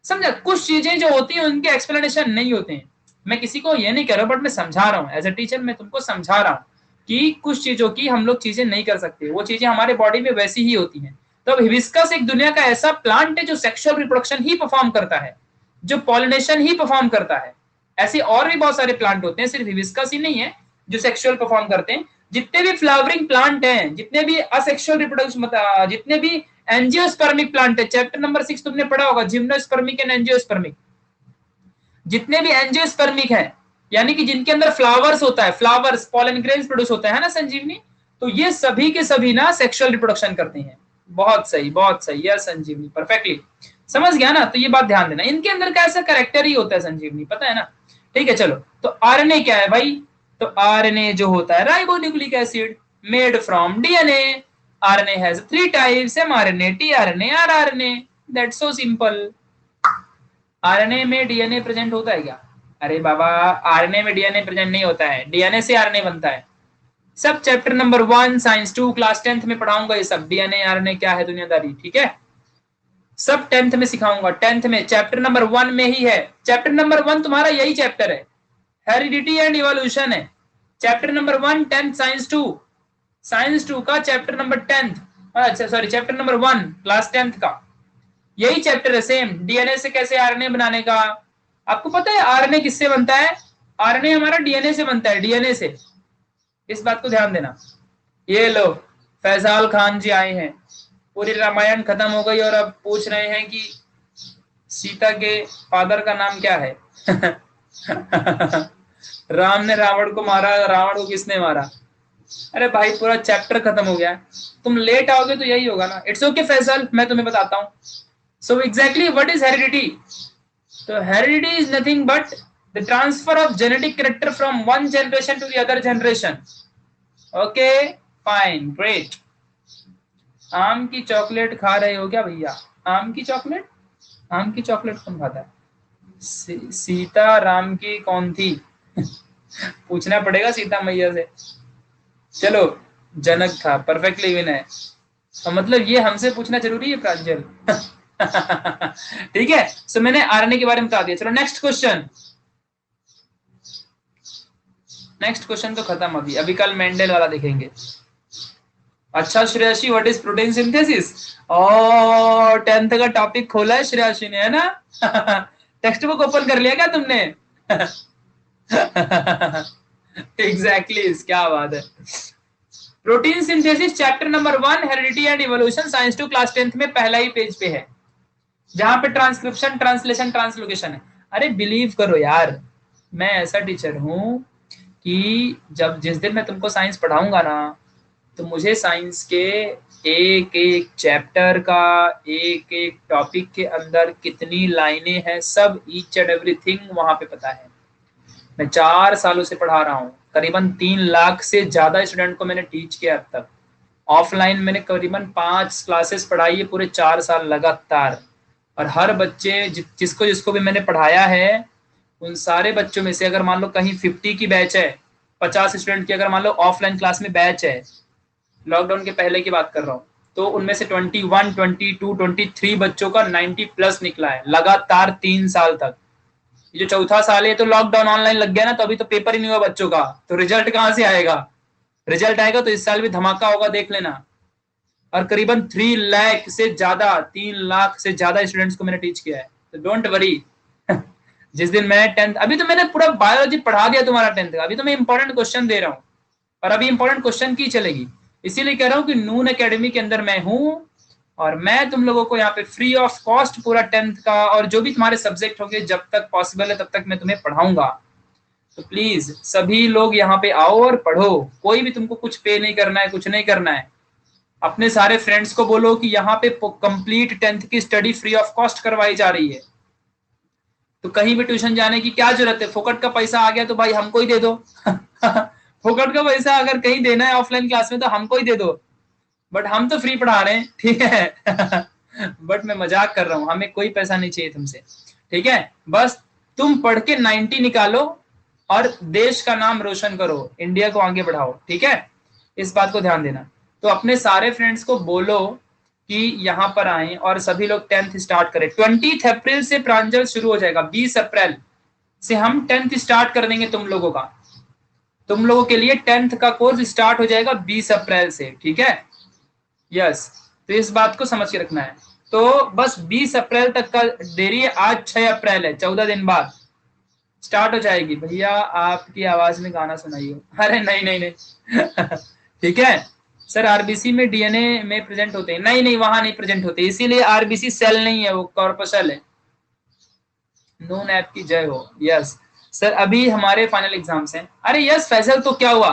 Speaker 1: समझा? कुछ चीजें जो होती हैं उनके एक्सप्लेनेशन नहीं होते हैं। मैं किसी को ये नहीं कह रहा, बट मैं समझा रहा हूँ एज ए टीचर, मैं तुमको समझा रहा हूँ कि कुछ चीजों की हम लोग चीजें नहीं कर सकते, वो चीजें हमारे बॉडी में वैसी ही होती हैं। तो अब हिबिस्कस एक दुनिया का ऐसा प्लांट है जो सेक्सुअल रिप्रोडक्शन ही परफॉर्म करता है, जो पॉलिनेशन ही परफॉर्म करता है। ऐसे और भी बहुत सारे प्लांट होते हैं, सिर्फ हिबिस्कस ही नहीं है जो सेक्सुअल परफॉर्म करते हैं। जितने भी फ्लावरिंग प्लांट हैं, जितने भी असेक्सुअल रिप्रोडक्शन, जितने भी एंजियोस्पर्मिक प्लांट है, चैप्टर नंबर 6 तुमने पढ़ा होगा, जिम्नोस्पर्मिक एंड एंजियोस्पर्मिक। जितने भी एंजियोस्पर्मिक है, यानी कि जिनके अंदर फ्लावर्स होता है, फ्लावर्स पॉलन ग्रेन्स प्रोड्यूस होता है ना संजीवनी, तो ये सभी के सभी ना सेक्सुअल रिप्रोडक्शन करते हैं। बहुत सही, बहुत सही, यस संजीवनी, परफेक्टली समझ गया ना। तो ये बात ध्यान देना, इनके अंदर का ऐसा कैरेक्टर ही होता है संजीवनी, पता है ना। ठीक है, चलो तो आरएनए क्या है भाई? तो आरएनए जो होता है ribonucleic acid made from DNA. RNA has 3 types, mRNA, tRNA, rRNA, that's so simple. RNA में डीएनए प्रेजेंट होता है क्या? अरे बाबा, आरएनए में डीएनए प्रेजेंट नहीं होता है, डीएनए से आरएनए बनता है। सब chapter number 1 science 2 class 10th में पढ़ाऊंगा ये सब, डीएनए आरएनए क्या है दुनियादारी। ठीक है, सब 10th में सिखाऊंगा, 10th में चैप्टर नंबर 1 में ही है। चैप्टर नंबर 1 तुम्हारा यही चैप्टर है, हेरिडिटी एंड इवोल्यूशन है। चैप्टर नंबर 1 10th साइंस 2 का चैप्टर नंबर 10th, अच्छा sorry chapter number 1 class 10th का यही चैप्टर है सेम, डीएनए से कैसे आरएनए बनाने का। आपको पता है आरएनए किससे बनता है? आरएनए हमारा डीएनए से बनता है, डीएनए से, इस बात को ध्यान देना। ये लो, फैजाल खान जी आए हैं, पूरी रामायण खत्म हो गई और अब पूछ रहे हैं कि सीता के फादर का नाम क्या है। राम ने रावण को मारा, रावण को किसने मारा? अरे भाई पूरा चैप्टर खत्म हो गया है, तुम लेट आओगे तो यही होगा ना। इट्स ओके फैसल, मैं तुम्हें बताता हूँ। So exactly what is heredity? तो heredity is nothing but the transfer of genetic character from one generation to the other generation. Okay fine great. आम की चॉकलेट खा रहे हो क्या भैया? आम की चॉकलेट? आम की चॉकलेट कौन खाता है? सीता राम की कौन थी? पूछना पड़ेगा सीता मैया से। चलो, जनक था, परफेक्टली विन है। तो मतलब ये हमसे पूछना जरूरी है प्रांजल? ठीक है, सो मैंने आरएनए के बारे में बता दिया। चलो नेक्स्ट क्वेश्चन। नेक्स्ट क्वेश्चन तो खत्म, अभी कल मेंडल वाला देखेंगे। अच्छा Shreyasi, what is protein synthesis? और 10th का टॉपिक खोला है श्रेयसी ने, है ना? टेक्स्ट बुक ओपन कर लिया क्या तुमने? एग्जैक्टली, क्या बात है। Protein synthesis chapter number 1 heredity and evolution, science 2 class 10th में पहला ही पेज पे है, जहां पे ट्रांसक्रिप्शन, ट्रांसलेशन, ट्रांसलोकेशन है। अरे बिलीव करो यार, मैं ऐसा टीचर हूं कि जब जिस दिन मैं तुमको साइंस पढ़ाऊंगा ना, तो मुझे साइंस के एक एक चैप्टर का, एक एक टॉपिक के अंदर कितनी लाइनें हैं, सब ईच एंड एवरीथिंग वहां पे पता है। मैं 4 सालों से पढ़ा रहा हूँ, करीबन 3 लाख से ज्यादा स्टूडेंट को मैंने टीच किया अब तक। ऑफलाइन मैंने करीबन 5 क्लासेस पढ़ाई है पूरे 4 साल लगातार। और हर बच्चे जिसको जिसको भी मैंने पढ़ाया है, उन सारे बच्चों में से अगर मान लो कहीं 50 की बैच है, 50 स्टूडेंट की अगर मान लो ऑफलाइन क्लास में बैच है, लॉकडाउन के पहले की बात कर रहा हूँ, तो उनमें से 21, 22, 23 बच्चों का 90 प्लस निकला है लगातार 3 साल तक। ये जो चौथा साल है तो लॉकडाउन ऑनलाइन लग गया ना, तो अभी तो पेपर ही नहीं हुआ बच्चों का, तो रिजल्ट कहाँ से आएगा? रिजल्ट आएगा तो इस साल भी धमाका होगा, देख लेना। और करीबन 3 लाख से ज्यादा, 3 लाख से ज्यादा स्टूडेंट्स को मैंने टीच किया है, तो डोंट वरी। जिस दिन मैं 10th, अभी तो मैंने पूरा बायोलॉजी पढ़ा दिया तुम्हारा 10th का, अभी तो मैं इंपॉर्टेंट क्वेश्चन दे रहा हूँ, और अभी इंपॉर्टेंट क्वेश्चन की चलेगी। इसीलिए कह रहा हूँ कि नून एकेडमी के अंदर मैं हूँ, और मैं तुम लोगों को यहाँ पे फ्री ऑफ कॉस्ट पूरा 10th का और जो भी तुम्हारे सब्जेक्ट होंगे, जब तक पॉसिबल है तब तक मैं तुम्हें पढ़ाऊंगा। तो प्लीज सभी लोग यहाँ पे आओ और पढ़ो, कोई भी तुमको कुछ पे नहीं करना है, कुछ नहीं करना है। अपने सारे फ्रेंड्स को बोलो कि यहाँ पे कंप्लीट 10th की स्टडी फ्री ऑफ कॉस्ट करवाई जा रही है, तो कहीं भी ट्यूशन जाने की क्या जरूरत है? फोकट का पैसा आ गया तो भाई हमको ही दे दो। फोकट का पैसा अगर कहीं देना है ऑफलाइन क्लास में तो हमको ही दे दो, बट हम तो फ्री पढ़ा रहे हैं, ठीक है? बट मैं मजाक कर रहा हूँ, हमें कोई पैसा नहीं चाहिए तुमसे, ठीक है? बस तुम पढ़ के 90 निकालो और देश का नाम रोशन करो, इंडिया को आगे बढ़ाओ, ठीक है? इस बात को ध्यान देना। तो अपने सारे फ्रेंड्स को बोलो कि यहाँ पर आए और सभी लोग 10th स्टार्ट करें। 20 अप्रैल से प्रांजल शुरू हो जाएगा, 20 अप्रैल से हम 10th स्टार्ट कर देंगे तुम लोगों का। तुम लोगों के लिए 10th का कोर्स स्टार्ट हो जाएगा 20 अप्रैल से, ठीक है? यस, तो इस बात को समझ के रखना है। तो बस 20 अप्रैल तक का देरी है, आज 6 अप्रैल है, 14 दिन बाद स्टार्ट हो जाएगी। भैया आपकी आवाज में गाना सुनाइए। अरे नहीं नहीं नहीं। ठीक है सर, आरबीसी में डीएनए में प्रेजेंट होते हैं? नहीं नहीं, वहां नहीं प्रेजेंट होते, इसीलिए आरबीसी सेल नहीं है, वो कॉर्पसल है। नून ऐप की जय हो। यस सर, अभी हमारे फाइनल एग्जाम्स हैं। अरे यस फैसल, तो क्या हुआ?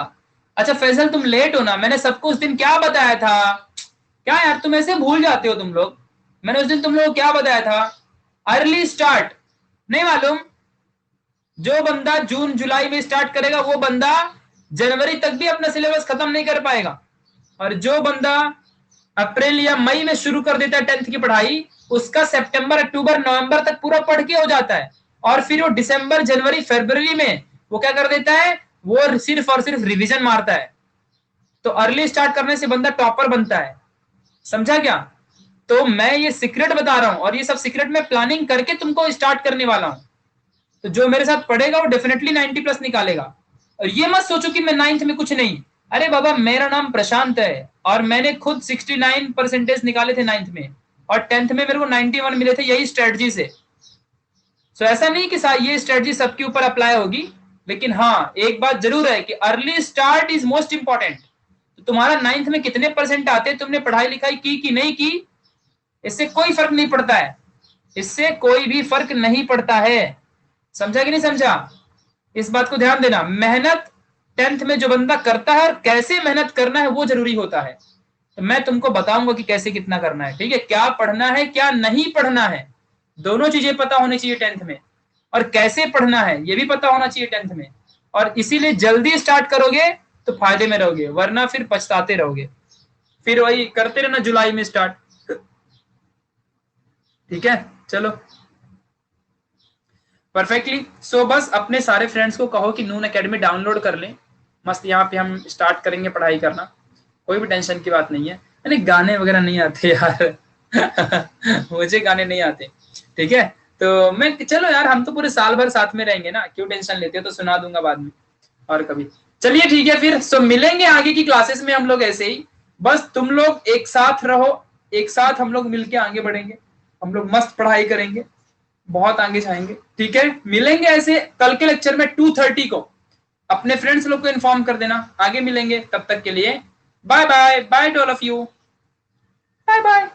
Speaker 1: अच्छा फैसल तुम लेट हो ना, मैंने सबको उस दिन क्या बताया था? क्या यार तुम ऐसे भूल जाते हो तुम लोग? मैंने उस दिन तुम लोगों को क्या बताया था? अर्ली स्टार्ट, नहीं मालूम? जो बंदा जून जुलाई में स्टार्ट करेगा वो बंदा जनवरी तक भी अपना सिलेबस खत्म नहीं कर पाएगा, और जो बंदा अप्रैल या मई में शुरू कर देता है 10th की पढ़ाई, उसका सितंबर, अक्टूबर, नवंबर तक पूरा पढ़ के हो जाता है, और फिर वो दिसंबर, जनवरी, फरवरी में वो क्या कर देता है? वो सिर्फ और सिर्फ रिवीजन मारता है। तो अर्ली स्टार्ट करने से बंदा टॉपर बनता है, समझा क्या? तो मैं ये सीक्रेट बता रहा हूं, और ये सब सीक्रेट में प्लानिंग करके तुमको स्टार्ट करने वाला हूं। तो जो मेरे साथ पढ़ेगा वो डेफिनेटली 90 प्लस निकालेगा। और ये मत सोचो कि मैं 9th में कुछ नहीं। अरे बाबा मेरा नाम प्रशांत है, और मैंने खुद 69% निकाले थे 9th में, और 10th में मेरे को 91 मिले थे यही स्ट्रेटजी से। सो ऐसा नहीं कि ये स्ट्रेटजी सबके ऊपर अप्लाई होगी, लेकिन हाँ एक बात जरूर है कि early start is most important. तो तुम्हारा 9th में कितने परसेंट आते, तुमने पढ़ाई लिखाई की कि नहीं की, इससे कोई फर्क नहीं पड़ता है, इससे कोई भी फर्क नहीं पड़ता है। समझा कि नहीं समझा? इस बात को ध्यान देना। मेहनत 10th में जो बंदा करता है और कैसे मेहनत करना है वो जरूरी होता है। तो मैं तुमको बताऊंगा कि कैसे कितना करना है, ठीक है, क्या पढ़ना है क्या नहीं पढ़ना है, दोनों चीजें पता होनी चाहिए 10th में, और कैसे पढ़ना है ये भी पता होना चाहिए 10th में। और इसीलिए जल्दी स्टार्ट करोगे तो फायदे में रहोगे, वरना फिर पछताते रहोगे। फिर वही करते रहना जुलाई में स्टार्ट, ठीक है। चलो परफेक्टली। सो बस अपने सारे फ्रेंड्स को कहो कि नून एकेडमी डाउनलोड कर लें, मस्त यहाँ पे हम स्टार्ट करेंगे पढ़ाई करना, कोई भी टेंशन की बात नहीं है। यानी गाने वगैरह नहीं आते यार मुझे गाने नहीं आते, ठीक है। तो मैं चलो यार, हम तो पूरे साल भर साथ में रहेंगे ना, क्यों टेंशन लेते हो, तो सुना दूंगा बाद में और कभी। चलिए ठीक है फिर, सो मिलेंगे आगे की क्लासेस में हम लोग ऐसे ही, बस तुम लोग एक साथ रहो, एक साथ हम लोग मिलके आगे बढ़ेंगे, हम लोग मस्त पढ़ाई करेंगे, बहुत आगे जाएंगे, ठीक है। मिलेंगे ऐसे कल के लेक्चर में 2:30 को, अपने फ्रेंड्स लोग को इन्फॉर्म कर देना, आगे मिलेंगे, तब तक के लिए bye bye, bye to all of you, bye bye.